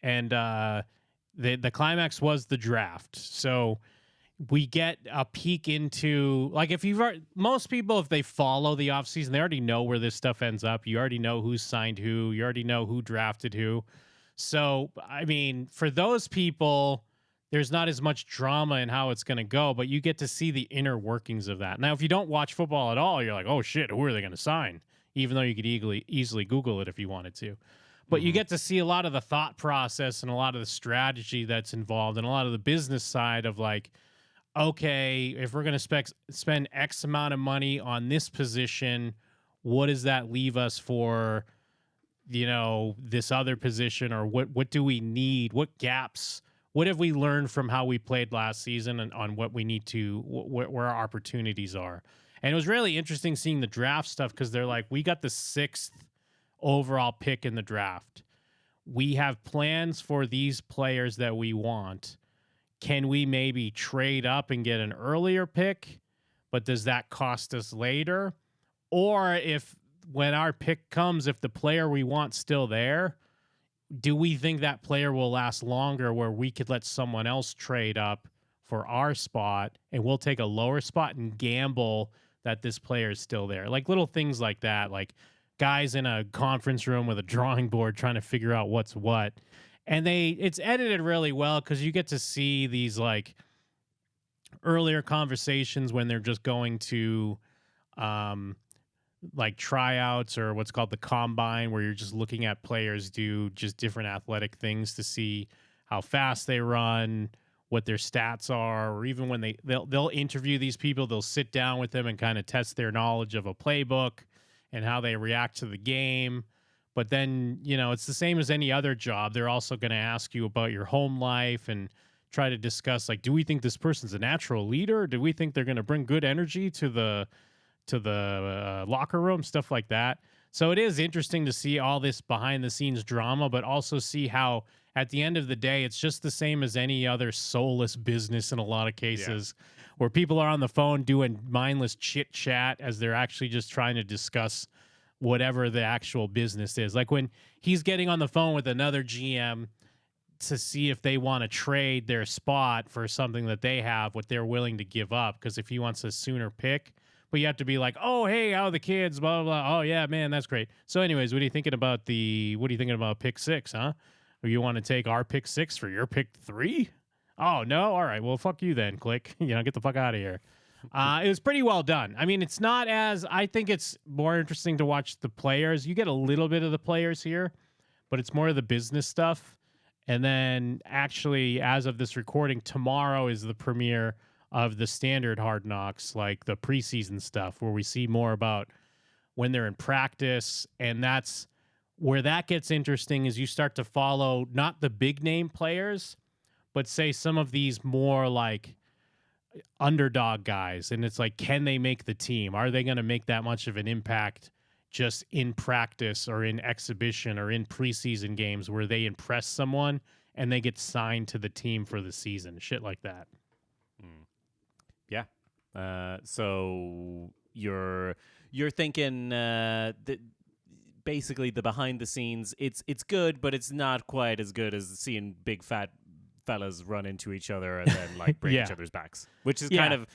Speaker 2: and the climax was the draft. So we get a peek into, like, most people, if they follow the offseason, they already know where this stuff ends up. You already know who's signed who. You already know who drafted who. So I mean, for those people, there's not as much drama in how it's going to go, but you get to see the inner workings of that. Now, if you don't watch football at all, you're like, oh shit, who are they going to sign? Even though you could easily Google it if you wanted to. But you get to see a lot of the thought process and a lot of the strategy that's involved and a lot of the business side of like, okay, if we're going to spend X amount of money on this position, what does that leave us for, this other position, or what do we need? What gaps? What have we learned from how we played last season and on what we need to, where our opportunities are? And it was really interesting seeing the draft stuff because they're like, we got the 6th overall pick in the draft. We have plans for these players that we want. Can we maybe trade up and get an earlier pick? But does that cost us later? Or if when our pick comes, if the player we want's still there, do we think that player will last longer where we could let someone else trade up for our spot and we'll take a lower spot and gamble that this player is still there? Like little things like that, like guys in a conference room with a drawing board trying to figure out what's what. And it's edited really well because you get to see these like earlier conversations when they're just going to like tryouts or what's called the combine, where you're just looking at players do just different athletic things to see how fast they run, what their stats are, or even when they'll interview these people, they'll sit down with them and kind of test their knowledge of a playbook and how they react to the game. But then, it's the same as any other job. They're also going to ask you about your home life and try to discuss, like, do we think this person's a natural leader? Or do we think they're going to bring good energy to the locker room, stuff like that. So it is interesting to see all this behind the scenes drama, but also see how at the end of the day, it's just the same as any other soulless business in a lot of cases, where people are on the phone doing mindless chit chat as they're actually just trying to discuss whatever the actual business is. Like when he's getting on the phone with another GM to see if they want to trade their spot for something that they have, what they're willing to give up. Because if he wants a sooner pick, but you have to be like, oh, hey, how are the kids? Blah, blah, blah. Oh, yeah, man, that's great. So anyways, what are you thinking about pick 6, huh? Or you want to take our pick 6 for your pick 3? Oh, no? All right, well, fuck you then, click. Get the fuck out of here. It was pretty well done. I mean, it's not I think it's more interesting to watch the players. You get a little bit of the players here, but it's more of the business stuff. And then actually, as of this recording, tomorrow is the premiere of the standard Hard Knocks, like the preseason stuff, where we see more about when they're in practice. And that's where that gets interesting, is you start to follow not the big name players, but say some of these more like underdog guys. And it's like, can they make the team? Are they going to make that much of an impact just in practice or in exhibition or in preseason games where they impress someone and they get signed to the team for the season? Shit like that.
Speaker 1: Yeah. So you're thinking that basically the behind the scenes, it's good, but it's not quite as good as seeing big fat fellas run into each other and then like break each other's backs, which is kind of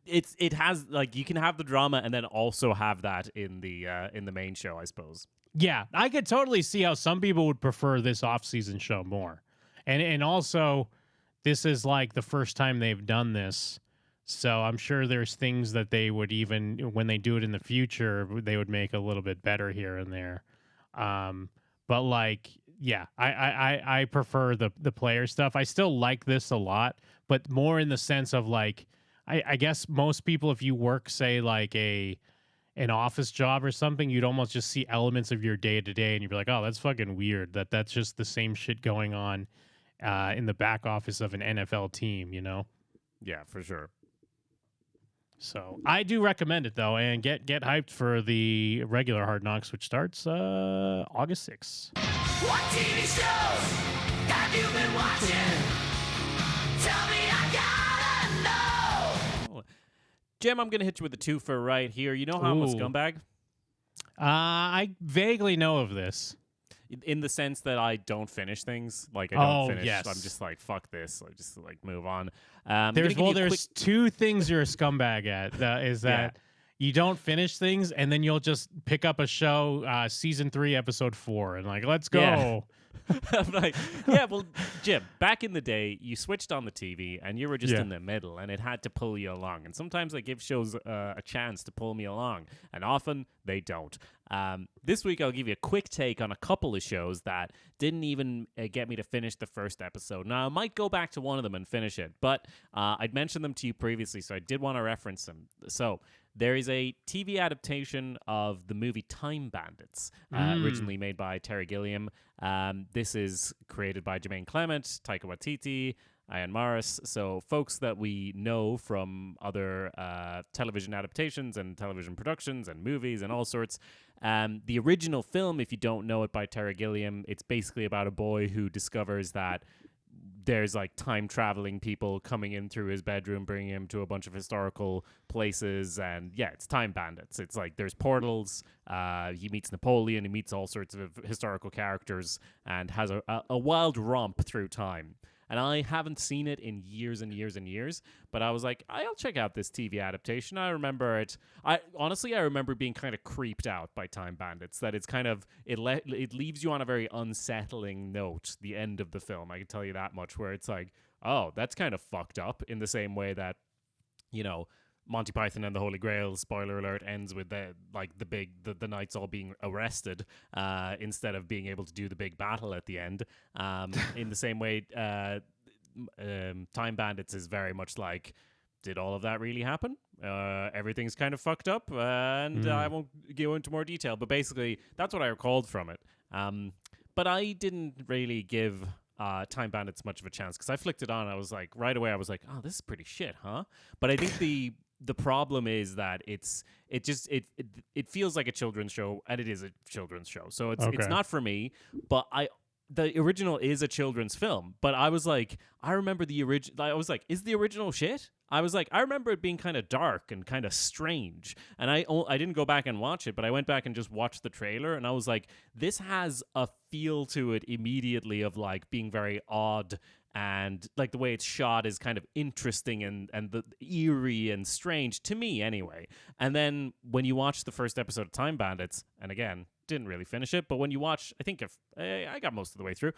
Speaker 1: it has like, you can have the drama and then also have that in the main show, I suppose.
Speaker 2: Yeah, I could totally see how some people would prefer this off-season show more, and also this is like the first time they've done this. So I'm sure there's things that they would, even when they do it in the future, they would make a little bit better here and there. But like, yeah, I prefer the player stuff. I still like this a lot, but more in the sense of like, I guess most people, if you work, say like an office job or something, you'd almost just see elements of your day to day and you'd be like, oh, that's fucking weird. That's just the same shit going on in the back office of an NFL team,
Speaker 1: Yeah, for sure.
Speaker 2: So I do recommend it, though, and get hyped for the regular Hard Knocks, which starts August 6th.
Speaker 3: What TV shows have you been watching? Tell me, I gotta know.
Speaker 1: Jim, I'm going to hit you with a twofer right here. You know how I'm a scumbag?
Speaker 2: I vaguely know of this.
Speaker 1: In the sense that I don't finish things. Like, I don't finish. Yes. I'm just like, fuck this. I just like move on.
Speaker 2: There's two things you're a scumbag at. Is that you don't finish things, and then you'll just pick up a show, season 3, episode 4, and like, let's go.
Speaker 1: I'm like, yeah, well, Jim, back in the day, you switched on the TV and you were just in the middle and it had to pull you along. And sometimes I give shows a chance to pull me along, and often they don't. This week, I'll give you a quick take on a couple of shows that didn't even get me to finish the first episode. Now, I might go back to one of them and finish it, but I'd mentioned them to you previously, so I did want to reference them. So, there is a TV adaptation of the movie Time Bandits, originally made by Terry Gilliam. This is created by Jermaine Clement, Taika Waititi, Ian Morris. So folks that we know from other television adaptations and television productions and movies and all sorts. The original film, if you don't know it, by Terry Gilliam, it's basically about a boy who discovers that there's like time traveling people coming in through his bedroom, bringing him to a bunch of historical places. And yeah, it's Time Bandits. It's like there's portals. He meets Napoleon. He meets all sorts of historical characters and has a wild romp through time. And I haven't seen it in years and years and years, but I was like, I'll check out this TV adaptation. I remember it. I remember being kind of creeped out by Time Bandits, that it's kind of, it leaves you on a very unsettling note, the end of the film. I can tell you that much, where it's like, oh, that's kind of fucked up, in the same way that, you know, Monty Python and the Holy Grail, spoiler alert, ends with the knights all being arrested instead of being able to do the big battle at the end. In the same way, Time Bandits is very much like, did all of that really happen? Everything's kind of fucked up, and I won't go into more detail, but basically that's what I recalled from it. But I didn't really give Time Bandits much of a chance, because I flicked it on. I was like, right away, I was like, oh, this is pretty shit, huh? But I think the problem is that it feels like a children's show, and it is a children's show, so it's not for me. But the original is a children's film, but I was like, I remember the original. I was like, is the original shit? I was like, I remember it being kind of dark and kind of strange, and I didn't go back and watch it, but I went back and just watched the trailer, and I was like, this has a feel to it immediately of like being very odd, and like the way it's shot is kind of interesting and the eerie and strange to me anyway. And then when you watch the first episode of Time Bandits, and again, didn't really finish it, but when you watch, I think if I got most of the way through,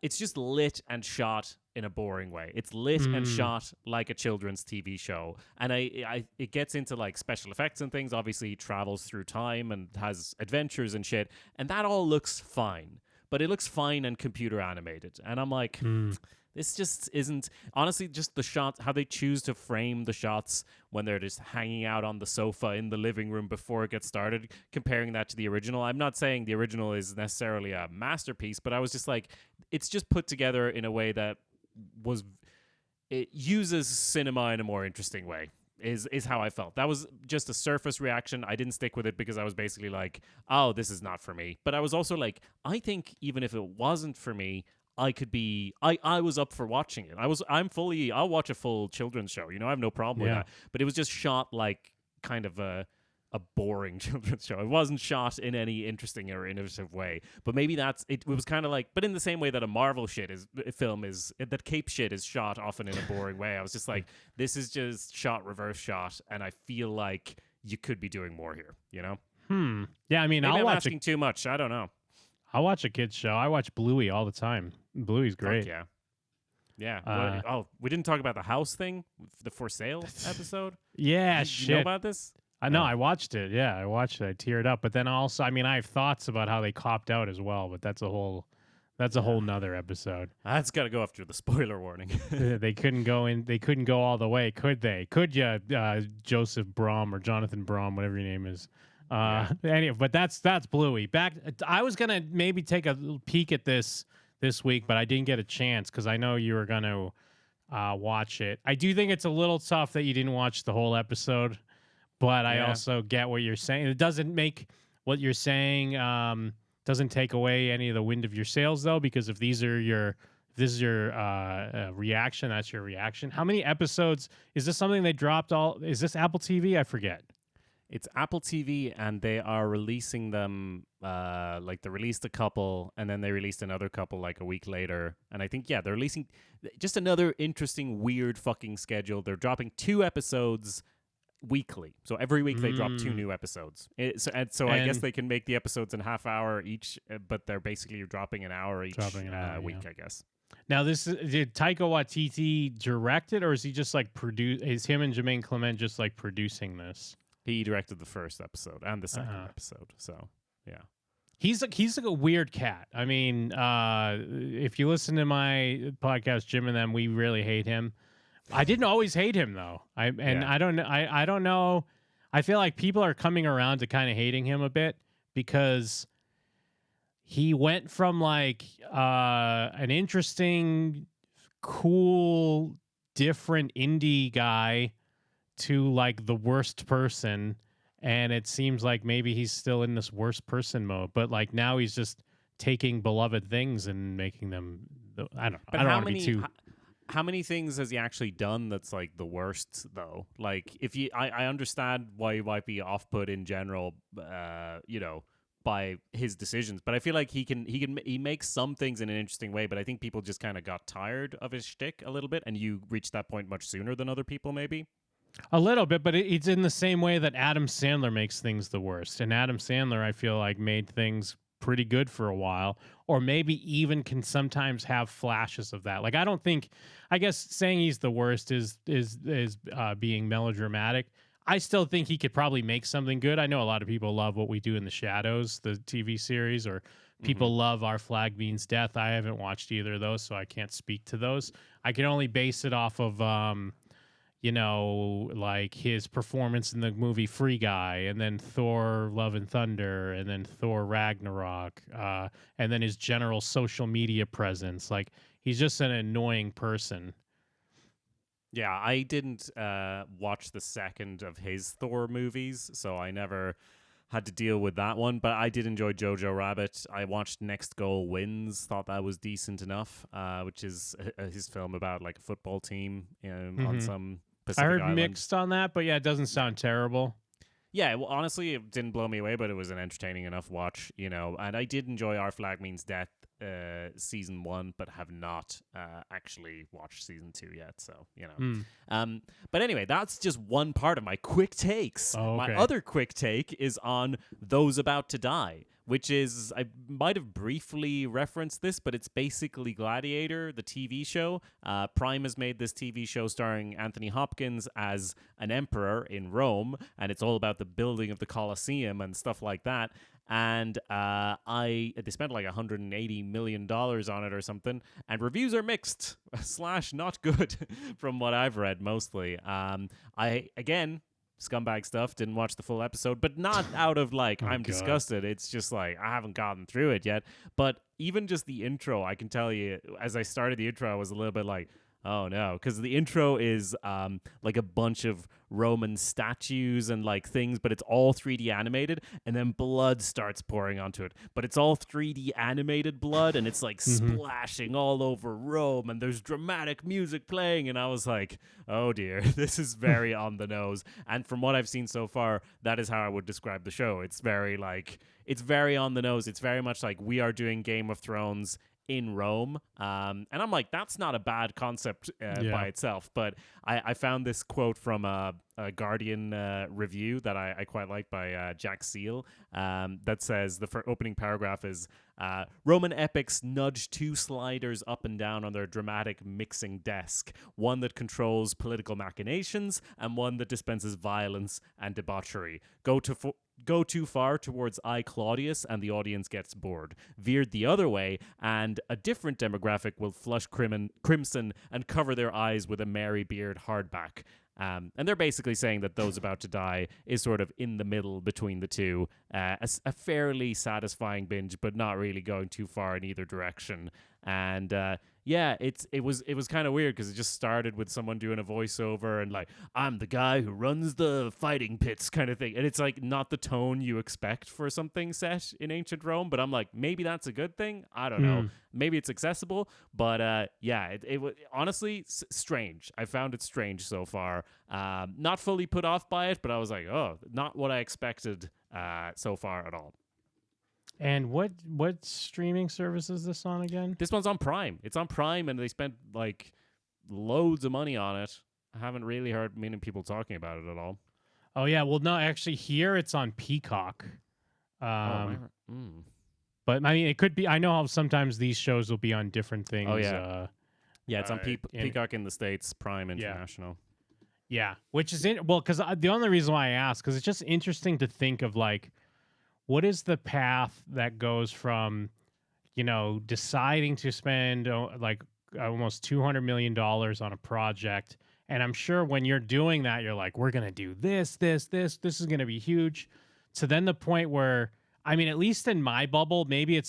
Speaker 1: it's just lit and shot in a boring way. It's lit and shot like a children's TV show, and it gets into like special effects and things. Obviously, he travels through time and has adventures and shit, and that all looks fine. But it looks fine and computer animated, and I'm like, this just isn't. Honestly, just the shots, how they choose to frame the shots when they're just hanging out on the sofa in the living room before it gets started, comparing that to the original. I'm not saying the original is necessarily a masterpiece, but I was just like, it's just put together in a way that it uses cinema in a more interesting way. Is how I felt. That was just a surface reaction. I didn't stick with it because I was basically like, oh, this is not for me. But I was also like, I think even if it wasn't for me, I was up for watching it. I'll watch a full children's show. You know, I have no problem with that. But it was just shot like kind of a boring children's show. It wasn't shot in any interesting or innovative way. But maybe it was kind of like, but in the same way that a Marvel film is, that Cape shit is shot often in a boring way. I was just like, this is just shot reverse shot, and I feel like you could be doing more here, you know?
Speaker 2: Yeah, I mean,
Speaker 1: maybe I'm asking too much. I don't know.
Speaker 2: I'll watch a kid's show. I watch Bluey all the time. Bluey's great.
Speaker 1: Fuck yeah. Yeah. We didn't talk about the house thing, the for sale episode.
Speaker 2: Yeah,
Speaker 1: Did you know about this?
Speaker 2: I know. I watched it. Yeah, I watched it. I teared up. But then also, I mean, I have thoughts about how they copped out as well. But that's a whole nother episode.
Speaker 1: That's got to go after the spoiler warning.
Speaker 2: They couldn't go in. They couldn't go all the way, could they? Could you, Joseph Brom or Jonathan Brom, whatever your name is? Anyway, but that's Bluey. Back. I was gonna maybe take a peek at this week, but I didn't get a chance because I know you were gonna watch it. I do think it's a little tough that you didn't watch the whole episode. But I also get what you're saying. It doesn't make what you're saying, doesn't take away any of the wind of your sails, though, because if this is your reaction, that's your reaction. How many episodes? Is this something they dropped is this Apple TV? I forget.
Speaker 1: It's Apple TV, and they are releasing them, like they released a couple, and then they released another couple like a week later. And I think, they're releasing just another interesting, weird fucking schedule. They're dropping 2 episodes weekly. So every week they drop 2 new episodes. So I guess they can make the episodes in half hour each, but they're basically dropping an hour each week, I guess.
Speaker 2: Now, did Taika Waititi direct it, or is he just like is him and Jermaine Clement just like producing this?
Speaker 1: He directed the first episode and the second episode. So yeah.
Speaker 2: He's like a weird cat. I mean, if you listen to my podcast, Jim and them, we really hate him. I didn't always hate him though. I don't know. I feel like people are coming around to kind of hating him a bit because he went from like an interesting, cool, different indie guy to like the worst person. And it seems like maybe he's still in this worst person mode, but like now he's just taking beloved things and making them. I don't want to be too.
Speaker 1: How many things has he actually done that's like the worst though? Like if I understand why you might be off put in general, by his decisions, but I feel like he makes some things in an interesting way. But I think people just kind of got tired of his shtick a little bit, and you reached that point much sooner than other people maybe.
Speaker 2: A little bit, but it's in the same way that Adam Sandler makes things the worst. And Adam Sandler, I feel like, made things pretty good for a while, or maybe even can sometimes have flashes of that. Like, I guess saying he's the worst is being melodramatic. I still think he could probably make something good. I know a lot of people love What We Do in the Shadows, the TV series, or people love Our Flag Means Death. I haven't watched either of those, so I can't speak to those. I can only base it off of like his performance in the movie Free Guy, and then Thor Love and Thunder, and then Thor Ragnarok, and then his general social media presence. Like, he's just an annoying person.
Speaker 1: Yeah, I didn't watch the second of his Thor movies, so I never had to deal with that one, but I did enjoy Jojo Rabbit. I watched Next Goal Wins, thought that was decent enough, which is his film about like a football team on some Pacific
Speaker 2: Island.
Speaker 1: Island.
Speaker 2: Mixed on that, but yeah, it doesn't sound terrible.
Speaker 1: Yeah, well, honestly, it didn't blow me away, but it was an entertaining enough watch, and I did enjoy Our Flag Means Death season 1, but have not actually watched season 2 yet, so but anyway, that's just one part of my quick takes. My other quick take is on Those About to Die, which is, I might have briefly referenced this, but it's basically Gladiator, the TV show. Prime has made this TV show starring Anthony Hopkins as an emperor in Rome, and it's all about the building of the Colosseum and stuff like that. And they spent like $180 million on it or something, and reviews are mixed / not good from what I've read mostly. Scumbag stuff, didn't watch the full episode, but not out of like I'm disgusted. It's just like I haven't gotten through it yet. But even just the intro, I can tell you, as I started the intro, I was a little bit like, oh no, because the intro is like a bunch of Roman statues and like things, but it's all 3D animated, and then blood starts pouring onto it. But it's all 3D animated blood, and it's like splashing all over Rome, and there's dramatic music playing, and I was like, oh dear, this is very on the nose. And from what I've seen so far, that is how I would describe the show. It's very on the nose. It's very much like we are doing Game of Thrones in Rome, and I'm like, that's not a bad concept by itself, but I found this quote from a Guardian review that I quite like by Jack Seal, that says the opening paragraph is Roman epics nudge 2 sliders up and down on their dramatic mixing desk, one that controls political machinations and one that dispenses violence and debauchery. Go too far towards I, Claudius, and the audience gets bored. Veered the other way, and a different demographic will flush crimson and cover their eyes with a merry beard hardback. And they're basically saying that Those About to Die is sort of in the middle between the two. A fairly satisfying binge, but not really going too far in either direction. And it was kind of weird because it just started with someone doing a voiceover and like, I'm the guy who runs the fighting pits kind of thing. And it's like not the tone you expect for something set in ancient Rome. But I'm like, maybe that's a good thing. I don't know. Maybe it's accessible. But it was honestly strange. I found it strange so far. Not fully put off by it, but I was like, oh, not what I expected so far at all.
Speaker 2: And what streaming service is this on again?
Speaker 1: This one's on Prime. It's on Prime, and they spent like loads of money on it. I haven't really heard many people talking about it at all.
Speaker 2: Oh yeah, well no, actually here it's on Peacock. But I mean, it could be. I know how sometimes these shows will be on different things.
Speaker 1: Oh yeah, it's on Peacock in the States, Prime International.
Speaker 2: Yeah, which is well, because the only reason why I ask, because it's just interesting to think of like, what is the path that goes from, deciding to spend like almost $200 million on a project. And I'm sure when you're doing that, you're like, we're going to do this is going to be huge. So then the point where, I mean, at least in my bubble, maybe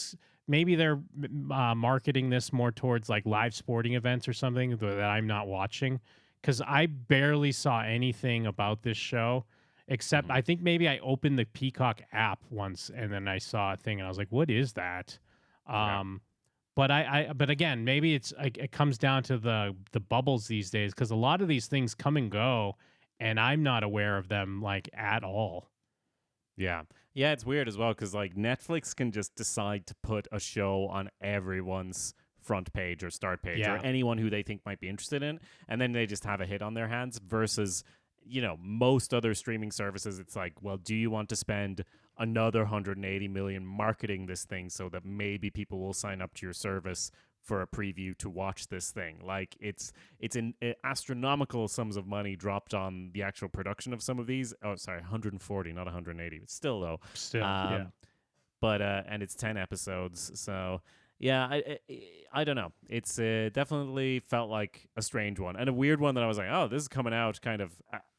Speaker 2: they're marketing this more towards like live sporting events or something that I'm not watching. Because I barely saw anything about this show, except I think maybe I opened the Peacock app once and then I saw a thing and I was like, what is that? But again, maybe it comes down to the bubbles these days, because a lot of these things come and go and I'm not aware of them like at all.
Speaker 1: Yeah, it's weird as well, because like Netflix can just decide to put a show on everyone's front page or start page or anyone who they think might be interested in, and then they just have a hit on their hands, versus most other streaming services, it's like, well, do you want to spend another 180 million marketing this thing so that maybe people will sign up to your service for a preview to watch this thing? Like it's in astronomical sums of money dropped on the actual production of some of these. Oh, sorry, 140, not 180. But still though. But and it's 10 episodes, so yeah, I don't know. It's definitely felt like a strange one and a weird one that I was like, oh, this is coming out kind of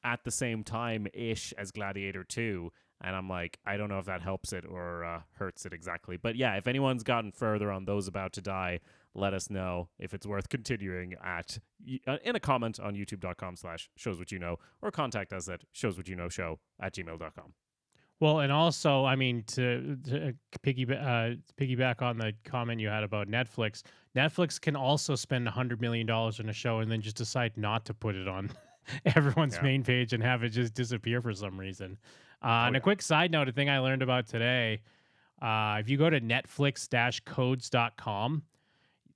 Speaker 1: at the same time-ish as Gladiator 2. And I'm like, I don't know if that helps it or hurts it exactly. But yeah, if anyone's gotten further on Those About to Die, let us know if it's worth continuing in a comment on youtube.com/showswhatyouknow, or contact us at showswhatyouknowshow@gmail.com.
Speaker 2: Well, and also, I mean, to piggyback on the comment you had about Netflix, Netflix can also spend $100 million on a show and then just decide not to put it on everyone's main page and have it just disappear for some reason. And a quick side note, a thing I learned about today, if you go to netflix-codes.com,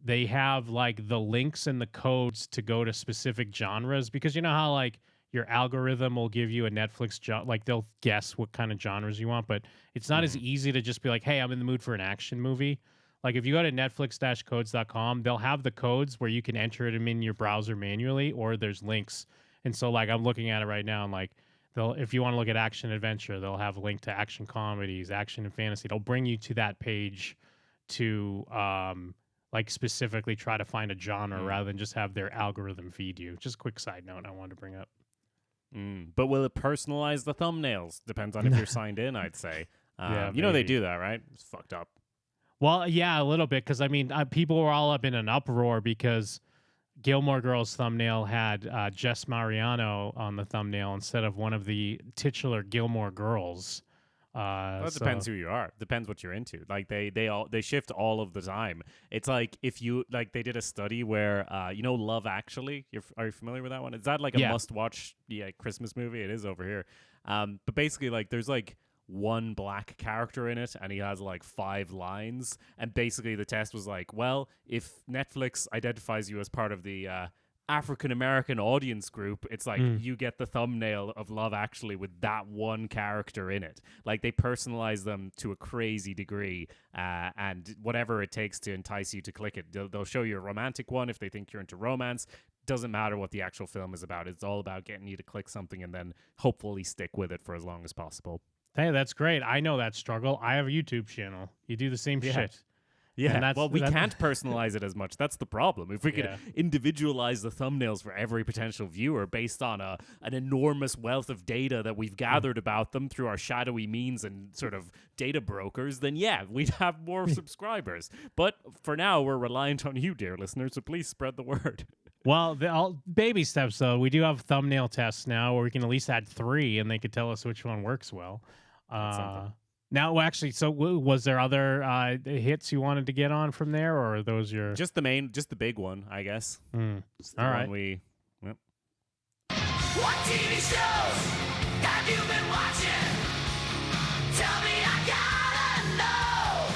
Speaker 2: they have like the links and the codes to go to specific genres, because you know how like your algorithm will give you a Netflix like they'll guess what kind of genres you want, but it's not as easy to just be like, hey, I'm in the mood for an action movie. Like if you go to netflix-codes.com, they'll have the codes where you can enter them in your browser manually, or there's links. And so like I'm looking at it right now and like if you want to look at action adventure, they'll have a link to action comedies, action and fantasy. They'll bring you to that page to like specifically try to find a genre rather than just have their algorithm feed you. Just a quick side note I wanted to bring up.
Speaker 1: But will it personalize the thumbnails? Depends on if you're signed in, I'd say. They do that, right? It's fucked up.
Speaker 2: Well, yeah, a little bit, because I mean, people were all up in an uproar because Gilmore Girls thumbnail had Jess Mariano on the thumbnail instead of one of the titular Gilmore Girls.
Speaker 1: It depends who you are. Depends what you're into. Like they shift all of the time. It's like if you like they did a study where Love Actually. Are you familiar with that one? Is that like a must-watch Christmas movie? It is over here. But basically, like there's like one black character in it, and he has like 5 lines. And basically, the test was like, well, if Netflix identifies you as part of the African-American audience group, it's like you get the thumbnail of Love Actually with that one character in it. Like they personalize them to a crazy degree, and whatever it takes to entice you to click it. They'll show you a romantic one if they think you're into romance. Doesn't matter what the actual film is about. It's all about getting you to click something and then hopefully stick with it for as long as possible.
Speaker 2: Hey, that's great. I know that struggle. I have a YouTube channel. You do the same shit.
Speaker 1: Yeah, well, we can't personalize it as much. That's the problem. If we could individualize the thumbnails for every potential viewer based on an enormous wealth of data that we've gathered about them through our shadowy means and sort of data brokers, then yeah, we'd have more subscribers. But for now, we're reliant on you, dear listeners, so please spread the word.
Speaker 2: Well, baby steps, though. We do have thumbnail tests now where we can at least add 3, and they could tell us which one works well. Now, actually, so was there other hits you wanted to get on from there, or are those your...
Speaker 1: Just the big one, I guess.
Speaker 2: All right.
Speaker 3: What TV shows have you been watching? Tell me, I gotta know.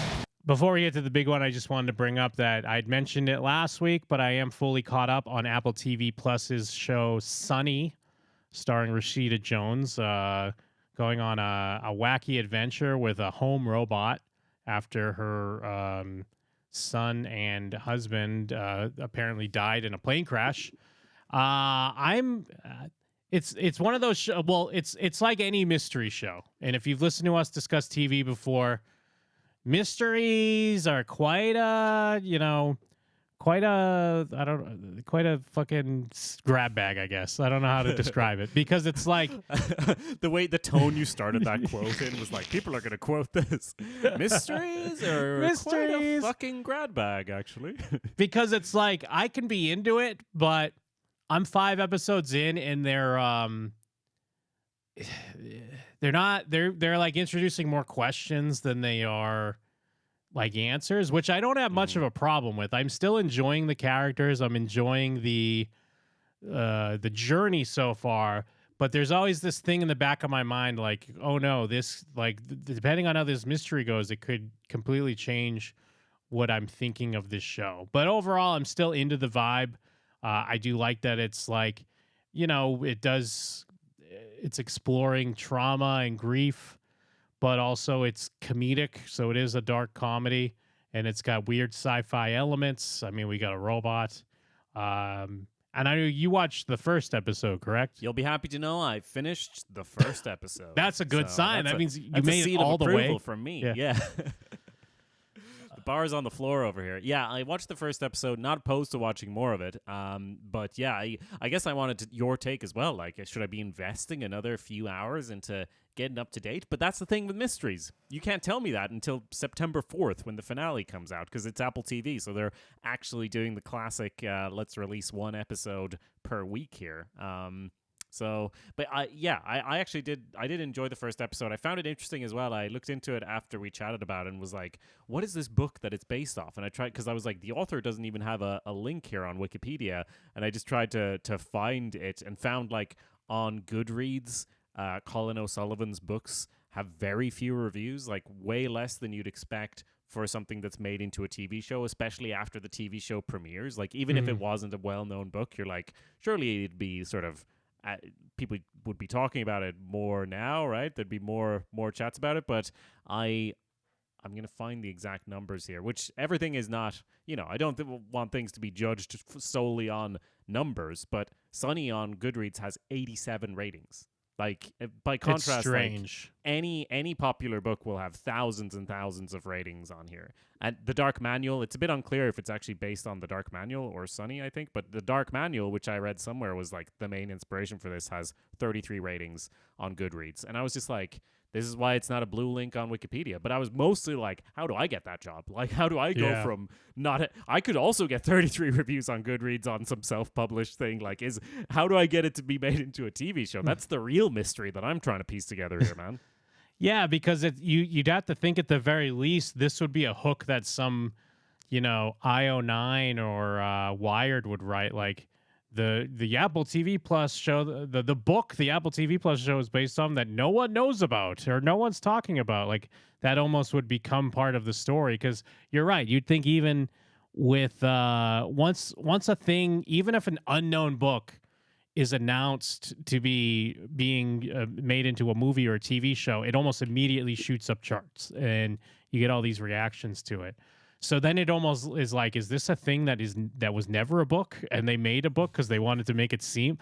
Speaker 2: Before we get to the big one, I just wanted to bring up that I'd mentioned it last week, but I am fully caught up on Apple TV Plus's show Sunny. starring Rashida Jones, going on a wacky adventure with a home robot after her son and husband apparently died in a plane crash. It's one of those well, it's like any mystery show. And if you've listened to us discuss TV before, mysteries are quite a fucking grab bag, I guess. I don't know how to describe it, because it's like
Speaker 1: the tone you started that quote in was like, people are going to quote this. Mysteries are quite a fucking grab bag, actually.
Speaker 2: Because it's like, I can be into it, but I'm 5 episodes in and they're like introducing more questions than they are like answers, which I don't have much of a problem with. I'm still enjoying the characters. I'm enjoying the journey so far, but there's always this thing in the back of my mind, like, oh no, this, like, depending on how this mystery goes, it could completely change what I'm thinking of this show. But overall, I'm still into the vibe. I do like that it's like, it's exploring trauma and grief, but also it's comedic. So it is a dark comedy, and it's got weird sci-fi elements. I mean, we got a robot. And I know you watched the first episode, correct?
Speaker 1: You'll be happy to know I finished the first episode.
Speaker 2: That's a good sign. That means you made it all the way.
Speaker 1: From me. Yeah. The bar's on the floor over here. Yeah, I watched the first episode, not opposed to watching more of it. But yeah, I guess I wanted your take as well. Like, should I be investing another few hours into getting up to date? But that's the thing with mysteries. You can't tell me that until September 4th when the finale comes out, because it's Apple TV. So they're actually doing the classic, let's release 1 episode per week here. But I actually did enjoy the first episode. I found it interesting as well. I looked into it after we chatted about it and was like, what is this book that it's based off? And I tried, because I was like, the author doesn't even have a link here on Wikipedia. And I just tried to find it and found, like, on Goodreads, Colin O'Sullivan's books have very few reviews, like way less than you'd expect for something that's made into a TV show, especially after the TV show premieres. Like, even if it wasn't a well-known book, you're like, surely it'd be sort of, people would be talking about it more now, right? There'd be more chats about it, but I'm going to find the exact numbers here, which everything is not, I don't want things to be judged solely on numbers, but Sunny on Goodreads has 87 ratings. Like, by contrast,
Speaker 2: it's strange.
Speaker 1: Like, any popular book will have thousands and thousands of ratings on here. And The Dark Manual, it's a bit unclear if it's actually based on The Dark Manual or Sunny, I think. But The Dark Manual, which I read somewhere was like the main inspiration for this, has 33 ratings on Goodreads. And I was just like, this is why it's not a blue link on Wikipedia. But I was mostly like, how do I get that job? Like, how do I go from not... I could also get 33 reviews on Goodreads on some self-published thing. Like, how do I get it to be made into a TV show? That's the real mystery that I'm trying to piece together here, man.
Speaker 2: Yeah, because you'd have to think at the very least this would be a hook that some, IO9 or Wired would write. Like, the Apple TV Plus show, the book the Apple TV Plus show is based on that no one knows about or no one's talking about. Like, that almost would become part of the story, because you're right. You'd think even with once a thing, even if an unknown book is announced to be being made into a movie or a TV show, it almost immediately shoots up charts and you get all these reactions to it. So then it almost is like, is this a thing that was never a book and they made a book because they wanted to make it seem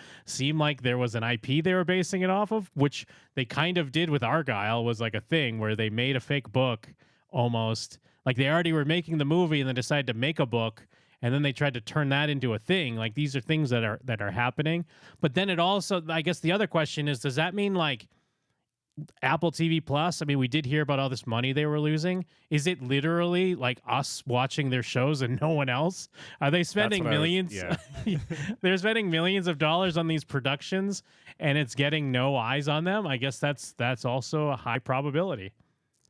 Speaker 2: like there was an IP they were basing it off of, which they kind of did with Argyle, was like a thing where they made a fake book almost. Like, they already were making the movie and then decided to make a book, and then they tried to turn that into a thing. Like, these are things that are happening. But then it also, I guess the other question is, does that mean, like, Apple TV Plus, I mean, we did hear about all this money they were losing. Is it literally like us watching their shows and no one else? Are they spending millions? They're spending millions of dollars on these productions and it's getting no eyes on them. I guess that's also a high probability.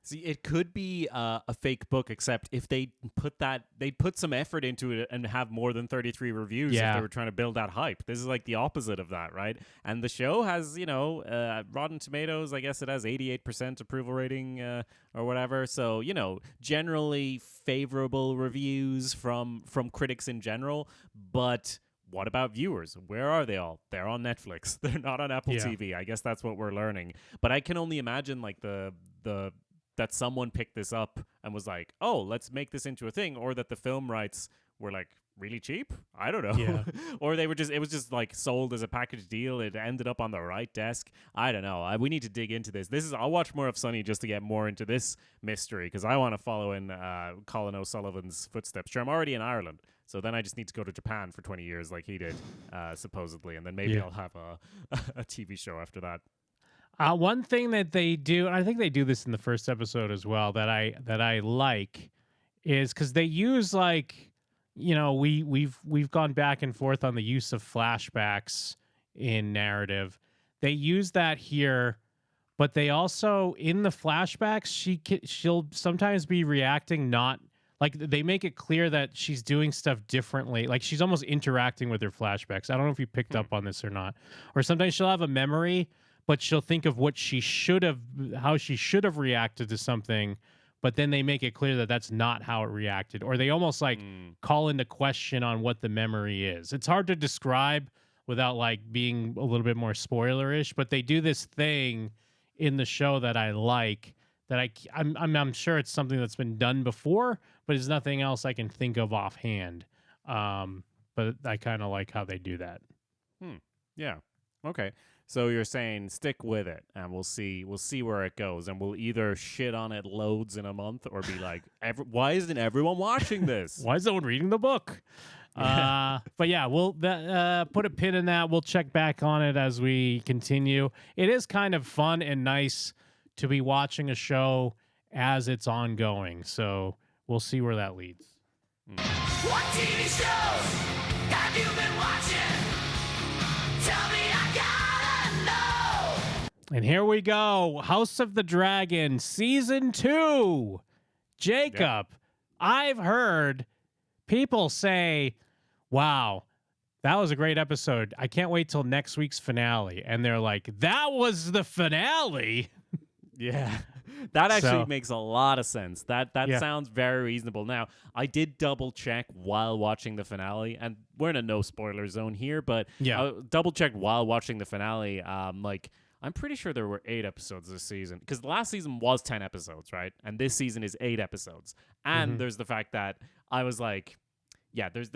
Speaker 1: See, it could be a fake book, except if they'd put some effort into it and have more than 33 reviews if they were trying to build that hype. This is like the opposite of that, right? And the show has, Rotten Tomatoes, I guess it has 88% approval rating or whatever. So, generally favorable reviews from critics in general. But what about viewers? Where are they all? They're on Netflix. They're not on Apple TV. I guess that's what we're learning. But I can only imagine like the that someone picked this up and was like, oh, let's make this into a thing, or that the film rights were like really cheap. I don't know.
Speaker 2: Yeah.
Speaker 1: Or it was just like sold as a package deal. It ended up on the right desk. I don't know. We need to dig into this. I'll watch more of Sunny just to get more into this mystery, because I want to follow in Colin O'Sullivan's footsteps. Sure, I'm already in Ireland, so then I just need to go to Japan for 20 years like he did, supposedly, and then maybe I'll have a TV show after that.
Speaker 2: One thing that they do, and I think they do this in the first episode as well, that I like, is because they use like, you know, we've gone back and forth on the use of flashbacks in narrative. They use that here, but they also, in the flashbacks, she'll sometimes be reacting not like, they make it clear that she's doing stuff differently. Like, she's almost interacting with her flashbacks. I don't know if you picked up on this or not. Or sometimes she'll have a memory, but she'll think of how she should have reacted to something, but then they make it clear that that's not how it reacted. Or they almost like call into question on what the memory is. It's hard to describe without like being a little bit more spoilerish, but they do this thing in the show that I like, that I'm sure it's something that's been done before, but there's nothing else I can think of offhand. But I kind of like how they do that.
Speaker 1: Yeah. Okay. So you're saying stick with it, and we'll see where it goes, and we'll either shit on it loads in a month, or be like, why isn't everyone watching this?
Speaker 2: Why is no one reading the book? But yeah, we'll put a pin in that. We'll check back on it as we continue. It is kind of fun and nice to be watching a show as it's ongoing, so we'll see where that leads.
Speaker 3: What TV shows have you been watching? Tell me, I gotta know.
Speaker 2: And here we go. House of the Dragon, Season 2. Jacob, I've heard people say, wow, that was a great episode. I can't wait till next week's finale. And they're like, that was the finale?
Speaker 1: Yeah. That actually makes a lot of sense. That sounds very reasonable. Now, I did double check while watching the finale, and we're in a no spoiler zone here, but I double checked while watching the finale. Like, I'm pretty sure there were 8 episodes this season, because the last season was 10 episodes, right? And this season is 8 episodes. And there's the fact that I was like, yeah, there's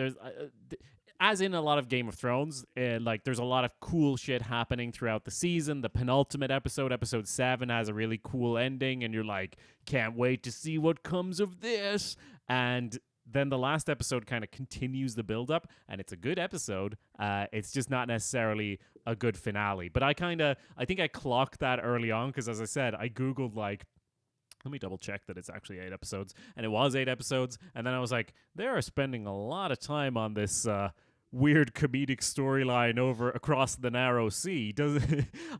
Speaker 1: as in a lot of Game of Thrones, like there's a lot of cool shit happening throughout the season. The penultimate episode, episode 7, has a really cool ending, and you're like, can't wait to see what comes of this. And then the last episode kind of continues the build-up, and it's a good episode. It's just not necessarily a good finale. But I think I clocked that early on, because as I said, I Googled like, let me double check that it's actually 8 episodes. And it was 8 episodes. And then I was like, they are spending a lot of time on this weird comedic storyline across the narrow sea.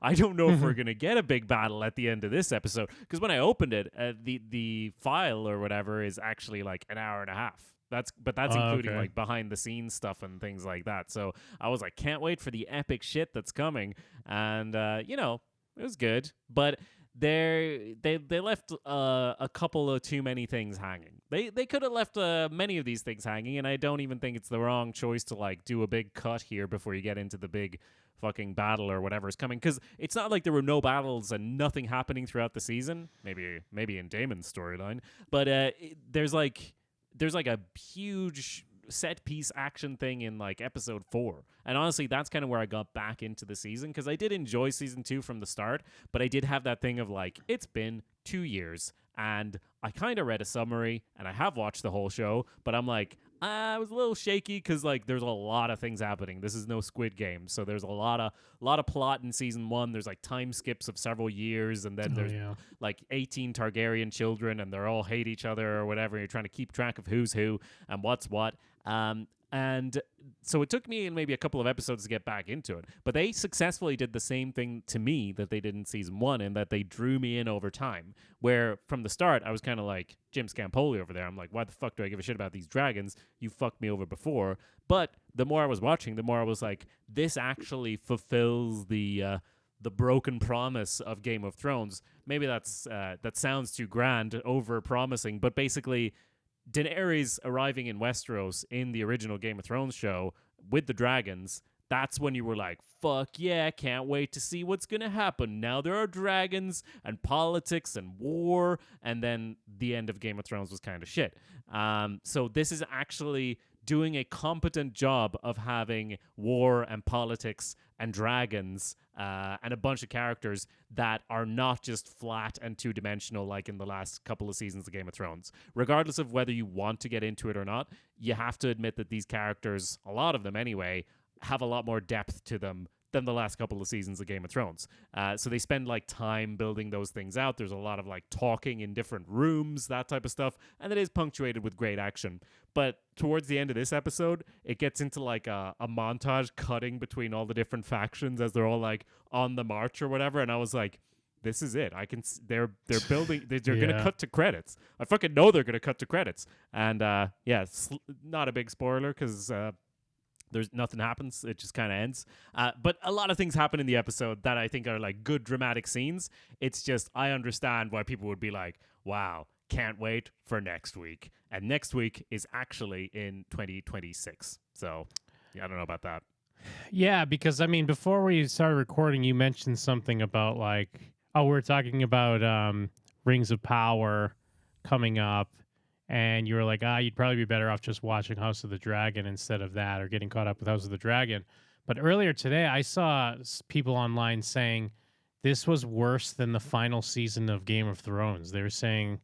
Speaker 1: I don't know if we're going to get a big battle at the end of this episode. Because when I opened it, the file or whatever is actually like an hour and a half. That's including like behind the scenes stuff and things like that. So I was like, can't wait for the epic shit that's coming. And, it was good. But they left a couple of too many things hanging. They could have left many of these things hanging, and I don't even think it's the wrong choice to like do a big cut here before you get into the big fucking battle or whatever is coming. Because it's not like there were no battles and nothing happening throughout the season. Maybe in Damon's storyline, but there's like a huge set piece action thing in like episode 4, and honestly that's kind of where I got back into the season, because I did enjoy season 2 from the start, but I did have that thing of like, it's been 2 years and I kind of read a summary and I have watched the whole show, but I'm like, I was a little shaky because like there's a lot of things happening. This is no Squid Game, so there's a lot of plot in season 1. There's like time skips of several years, and then there's like 18 Targaryen children, and they all hate each other or whatever. You're trying to keep track of who's who and what's what. And so it took me maybe a couple of episodes to get back into it. But they successfully did the same thing to me that they did in season 1, in that they drew me in over time. Where from the start, I was kind of like Jim Scampoli over there. I'm like, why the fuck do I give a shit about these dragons? You fucked me over before. But the more I was watching, the more I was like, this actually fulfills the broken promise of Game of Thrones. Maybe that sounds too grand, over promising, but basically Daenerys arriving in Westeros in the original Game of Thrones show with the dragons, that's when you were like, fuck yeah, can't wait to see what's going to happen. Now there are dragons and politics and war, and then the end of Game of Thrones was kind of shit. So this is actually doing a competent job of having war and politics and dragons and a bunch of characters that are not just flat and two-dimensional like in the last couple of seasons of Game of Thrones. Regardless of whether you want to get into it or not, you have to admit that these characters, a lot of them anyway, have a lot more depth to them than the last couple of seasons of Game of Thrones. So they spend like time building those things out. There's a lot of like talking in different rooms, that type of stuff, and it is punctuated with great action. But towards the end of this episode, it gets into like a montage cutting between all the different factions as they're all like on the march or whatever, and I was like, this is it. They're building. They're gonna cut to credits. I fucking know they're gonna cut to credits. And not a big spoiler because there's nothing happens. It just kind of ends. But a lot of things happen in the episode that I think are like good dramatic scenes. It's just, I understand why people would be like, wow, can't wait for next week. And next week is actually in 2026. So yeah, I don't know about that.
Speaker 2: Yeah, because I mean, before we started recording, you mentioned something about like, we're talking about Rings of Power coming up. And you were like, you'd probably be better off just watching House of the Dragon instead of that, or getting caught up with House of the Dragon. But earlier today, I saw people online saying this was worse than the final season of Game of Thrones. They were saying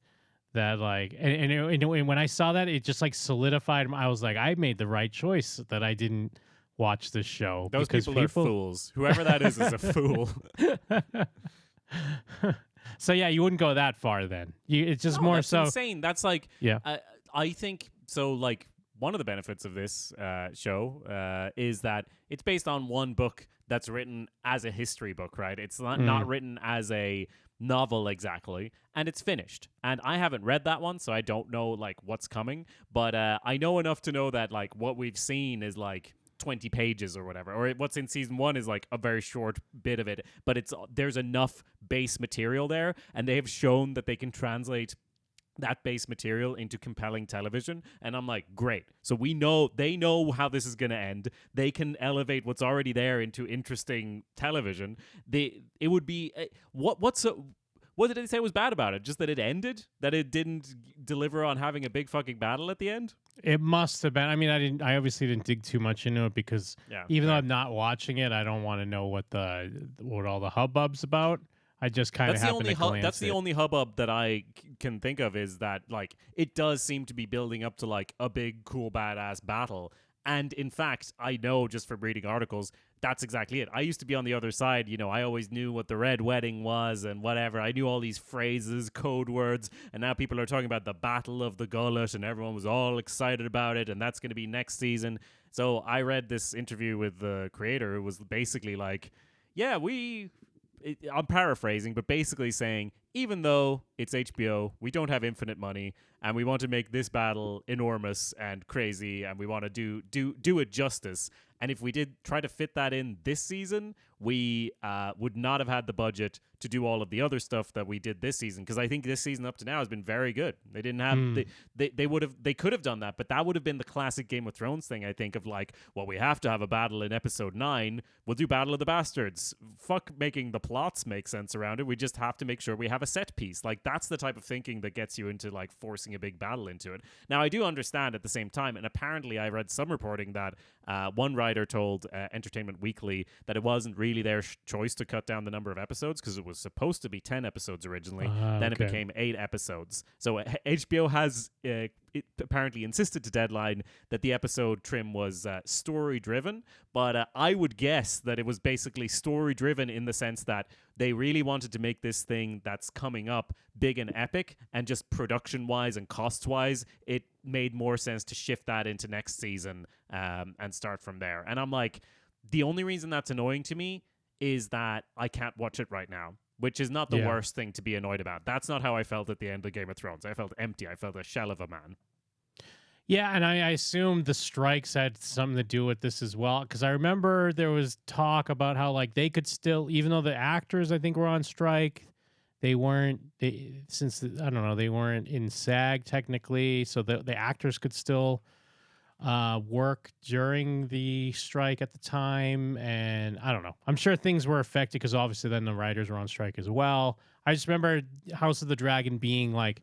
Speaker 2: that, like, and when I saw that, it just like solidified. I was like, I made the right choice that I didn't watch this show.
Speaker 1: Those people are fools. Whoever that is a fool.
Speaker 2: So yeah, you wouldn't go that far then. It's just more
Speaker 1: that's
Speaker 2: so
Speaker 1: insane. That's like,
Speaker 2: yeah.
Speaker 1: I think so. Like, one of the benefits of this show is that it's based on one book that's written as a history book, right? It's not written as a novel exactly, and it's finished. And I haven't read that one, so I don't know like what's coming. But I know enough to know that like what we've seen is like 20 pages or whatever, or what's in season 1 is like a very short bit of it, but there's enough base material there, and they have shown that they can translate that base material into compelling television. And I'm like, great. So they know how this is going to end. They can elevate what's already there into interesting television. It would be what did they say was bad about it? Just that it ended? That it didn't deliver on having a big fucking battle at the end? It
Speaker 2: must have been. I mean, I obviously didn't dig too much into it because even though I'm not watching it, I don't want to know what all the hubbub's about. I just kind of happen to glance.
Speaker 1: That's the only hubbub that I can think of, is that like it does seem to be building up to like a big, cool, badass battle. And in fact, I know just from reading articles, that's exactly it. I used to be on the other side. You know, I always knew what the Red Wedding was and whatever. I knew all these phrases, code words, and now people are talking about the Battle of the Gullet, and everyone was all excited about it, and that's going to be next season. So I read this interview with the creator. It was basically like, yeah, I'm paraphrasing, but basically saying, even though it's HBO, we don't have infinite money, and we want to make this battle enormous and crazy, and we want to do it justice. And if we did try to fit that in this season, we would not have had the budget to do all of the other stuff that we did this season. Because I think this season up to now has been very good. They didn't have they could have done that, but that would have been the classic Game of Thrones thing, I think, of like, well, we have to have a battle in episode 9. We'll do Battle of the Bastards. Fuck making the plots make sense around it. We just have to make sure we have a set piece. Like, that's the type of thinking that gets you into like forcing a big battle into it. Now, I do understand at the same time, and apparently I read some reporting that one writer told Entertainment Weekly that it wasn't really their choice to cut down the number of episodes, because it was supposed to be 10 episodes originally. Then it became 8 episodes. So HBO has it apparently insisted to Deadline that the episode trim was story driven, but I would guess that it was basically story driven in the sense that they really wanted to make this thing that's coming up big and epic, and just production wise and cost wise, it made more sense to shift that into next season and start from there. And I'm like, the only reason that's annoying to me is that I can't watch it right now, which is not the worst thing to be annoyed about. That's not how I felt at the end of Game of Thrones. I felt empty. I felt a shell of a man.
Speaker 2: Yeah, and I assume the strikes had something to do with this as well, because I remember there was talk about how like they could still, even though the actors I think were on strike, they weren't in SAG technically, so the actors could still work during the strike at the time, and I don't know. I'm sure things were affected because obviously then the writers were on strike as well. I just remember House of the Dragon being like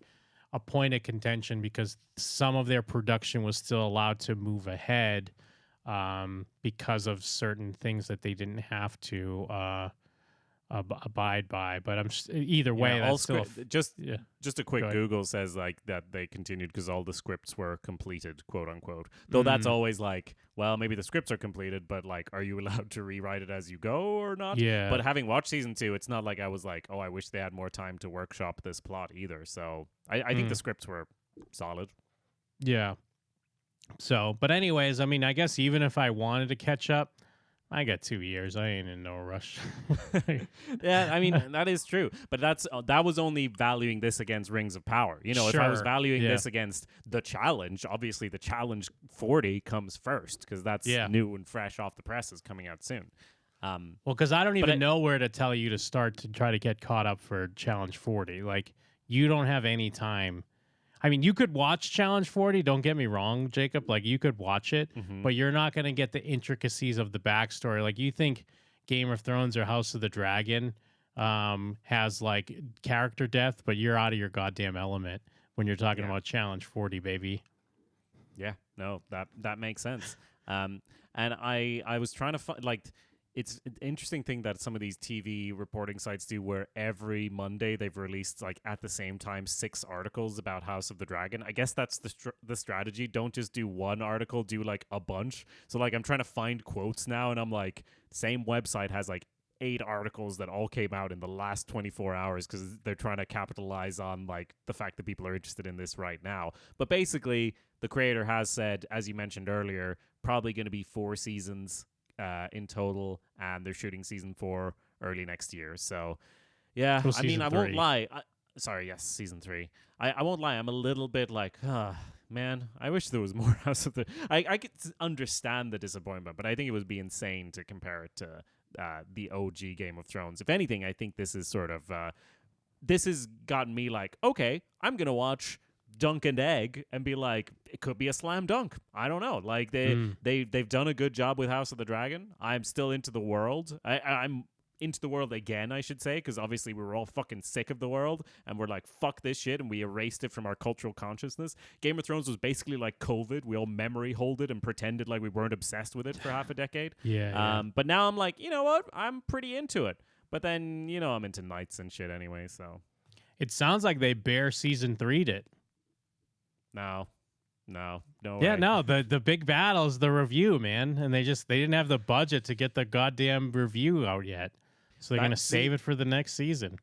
Speaker 2: a point of contention because some of their production was still allowed to move ahead because of certain things that they didn't have to abide by. But either way, that's still
Speaker 1: just a quick Google says like that they continued because all the scripts were completed, quote unquote. Though that's always like, well, maybe the scripts are completed, but like, are you allowed to rewrite it as you go or not?
Speaker 2: Yeah.
Speaker 1: But having watched season 2, it's not like I was like, oh, I wish they had more time to workshop this plot either. So I think the scripts were solid.
Speaker 2: Yeah. So, but anyways, I mean, I guess even if I wanted to catch up, I got 2 years. I ain't in no rush.
Speaker 1: Yeah, I mean, that is true. But that was only valuing this against Rings of Power. You know, if I was valuing this against The Challenge, obviously The Challenge 40 comes first because that's new and fresh off the presses coming out soon.
Speaker 2: Well, because I don't even know where to tell you to start to try to get caught up for Challenge 40. Like, you don't have any time. I mean, you could watch Challenge 40, don't get me wrong, Jacob. Like, you could watch it, but you're not going to get the intricacies of the backstory. Like, you think Game of Thrones or House of the Dragon has, like, character depth, but you're out of your goddamn element when you're talking about Challenge 40, baby.
Speaker 1: Yeah, no, that makes sense. And I was trying to find, like... It's an interesting thing that some of these TV reporting sites do where every Monday they've released, like, at the same time, 6 articles about House of the Dragon. I guess that's the strategy. Don't just do one article, do, like, a bunch. So, like, I'm trying to find quotes now, and I'm like, same website has, like, 8 articles that all came out in the last 24 hours because they're trying to capitalize on, like, the fact that people are interested in this right now. But basically, the creator has said, as you mentioned earlier, probably going to be 4 seasons in total, and they're shooting season 4 early next year. So, yeah, I mean, I won't lie. Season 3. I won't lie. I'm a little bit like, man, I wish there was more House of the... I could understand the disappointment, but I think it would be insane to compare it to the OG Game of Thrones. If anything, I think this is sort of... this has gotten me like, okay, I'm going to watch Dunk and Egg and be like, it could be a slam dunk. I don't know. Like they've done a good job with House of the Dragon. I'm still into the world. I'm into the world again, I should say, because obviously we were all fucking sick of the world and we're like, fuck this shit, and we erased it from our cultural consciousness. Game of Thrones was basically like COVID. We all memory hold it and pretended like we weren't obsessed with it for half a decade. But now I'm like, you know what? I'm pretty into it. But then, you know, I'm into knights and shit anyway, so.
Speaker 2: It sounds like they bare season 3'd it.
Speaker 1: No
Speaker 2: yeah,
Speaker 1: way.
Speaker 2: no, the big battle's the review, man, and they didn't have the budget to get the goddamn review out yet, so they're gonna save it for the next season.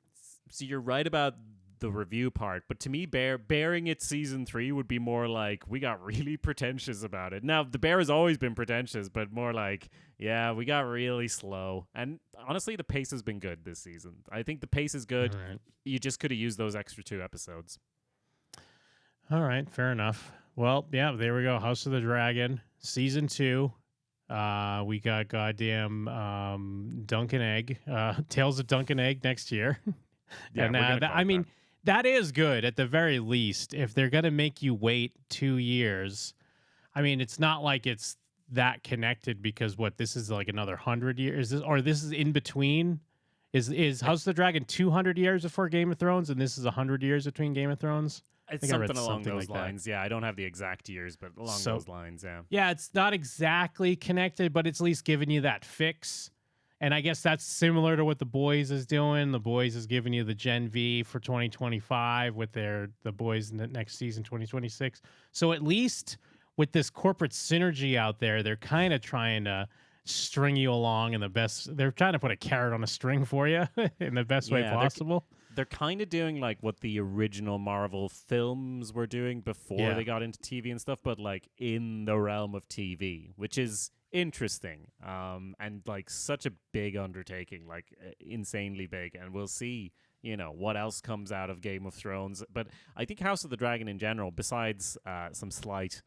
Speaker 1: So you're right about the review part, but to me, bearing it season 3 would be more like we got really pretentious about it. Now the Bear has always been pretentious, but more like, yeah, we got really slow. And honestly, the pace has been good this season. I think the pace is good.
Speaker 2: Right.
Speaker 1: You just could have used those extra 2 episodes.
Speaker 2: All right, fair enough. Well, yeah, there we go. House of the Dragon, season 2. We got goddamn Dunk and Egg, Tales of Dunk and Egg next year.
Speaker 1: Yeah,
Speaker 2: and that is good at the very least. If they're gonna make you wait 2 years, I mean, it's not like it's that connected because this is like another 100 years, this is in between. Is House of the Dragon 200 years before Game of Thrones, and this is 100 years between Game of Thrones?
Speaker 1: It's something along those lines. Yeah, I don't have the exact years, but along those lines, yeah.
Speaker 2: Yeah, it's not exactly connected, but it's at least giving you that fix. And I guess that's similar to what The Boys is doing. The Boys is giving you the Gen V for 2025 with The Boys in the next season, 2026. So at least with this corporate synergy out there, they're kind of trying to string you along in the best... They're trying to put a carrot on a string for you in the best way possible.
Speaker 1: They're kind of doing like what the original Marvel films were doing before they got into TV and stuff, but like in the realm of TV, which is interesting and like such a big undertaking, like insanely big. And we'll see, you know, what else comes out of Game of Thrones. But I think House of the Dragon in general, besides some slight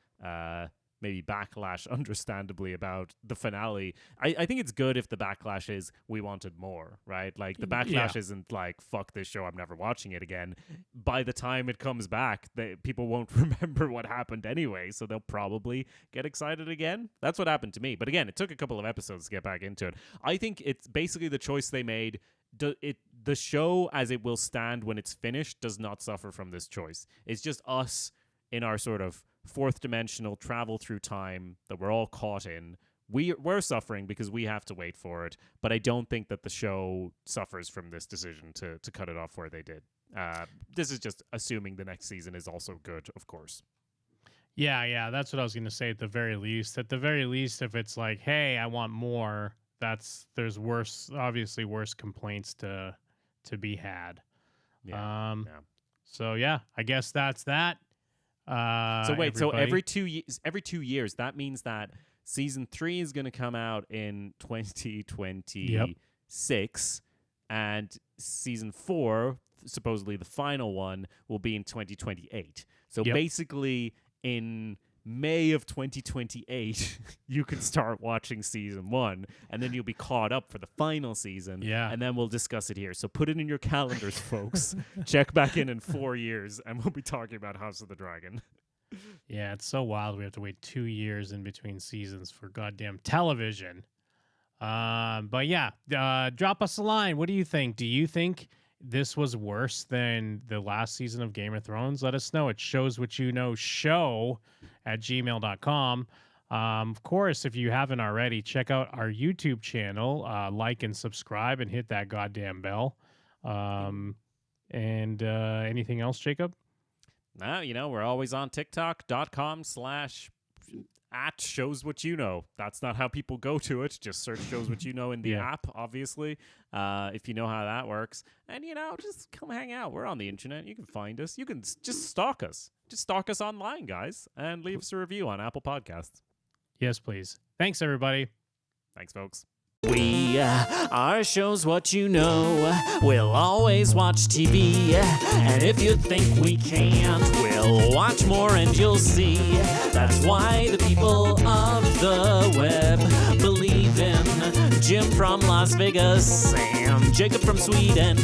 Speaker 1: maybe backlash, understandably, about the finale. I think it's good if the backlash is we wanted more, right? Like, the backlash isn't like, fuck this show, I'm never watching it again. By the time it comes back, people won't remember what happened anyway, so they'll probably get excited again. That's what happened to me. But again, it took a couple of episodes to get back into it. I think it's basically the choice they made. The show, as it will stand when it's finished, does not suffer from this choice. It's just us in our sort of fourth dimensional travel through time that we're all caught in. We're suffering because we have to wait for it, but I don't think that the show suffers from this decision to cut it off where they did. This is just assuming the next season is also good, of course.
Speaker 2: Yeah, that's what I was going to say. At the very least, if it's like, hey, I want more, there's obviously worse complaints to be had. So yeah, I guess that's that.
Speaker 1: So wait, so every 2 years, that means that season 3 is going to come out in 2026, and season 4, supposedly the final one, will be in 2028. So basically, in May of 2028, you can start watching season 1, and then you'll be caught up for the final season. And then we'll discuss it here. So put it in your calendars, folks. Check back in 4 years, and we'll be talking about House of the Dragon.
Speaker 2: Yeah, it's so wild. We have to wait 2 years in between seasons for goddamn television. But yeah, drop us a line. What do you think? Do you think this was worse than the last season of Game of Thrones? Let us know at showswhatyouknow@gmail.com. Of course, if you haven't already, check out our YouTube channel, like and subscribe, and hit that goddamn bell. And anything else, Jacob?
Speaker 1: No, we're always on TikTok.com/@showswhatyouknow. That's not how people go to it. Just search Shows What You Know in the app, obviously, if you know how that works. And, just come hang out. We're on the internet. You can find us. You can just stalk us. Just stalk us online, guys, and leave us a review on Apple Podcasts.
Speaker 2: Yes, please. Thanks, everybody.
Speaker 1: Thanks, folks.
Speaker 3: We are Shows What You Know. We'll always watch TV, and if you think we can't, we'll watch more and you'll see. That's why the people of the web believe in Jim from Las Vegas and Jacob from Sweden.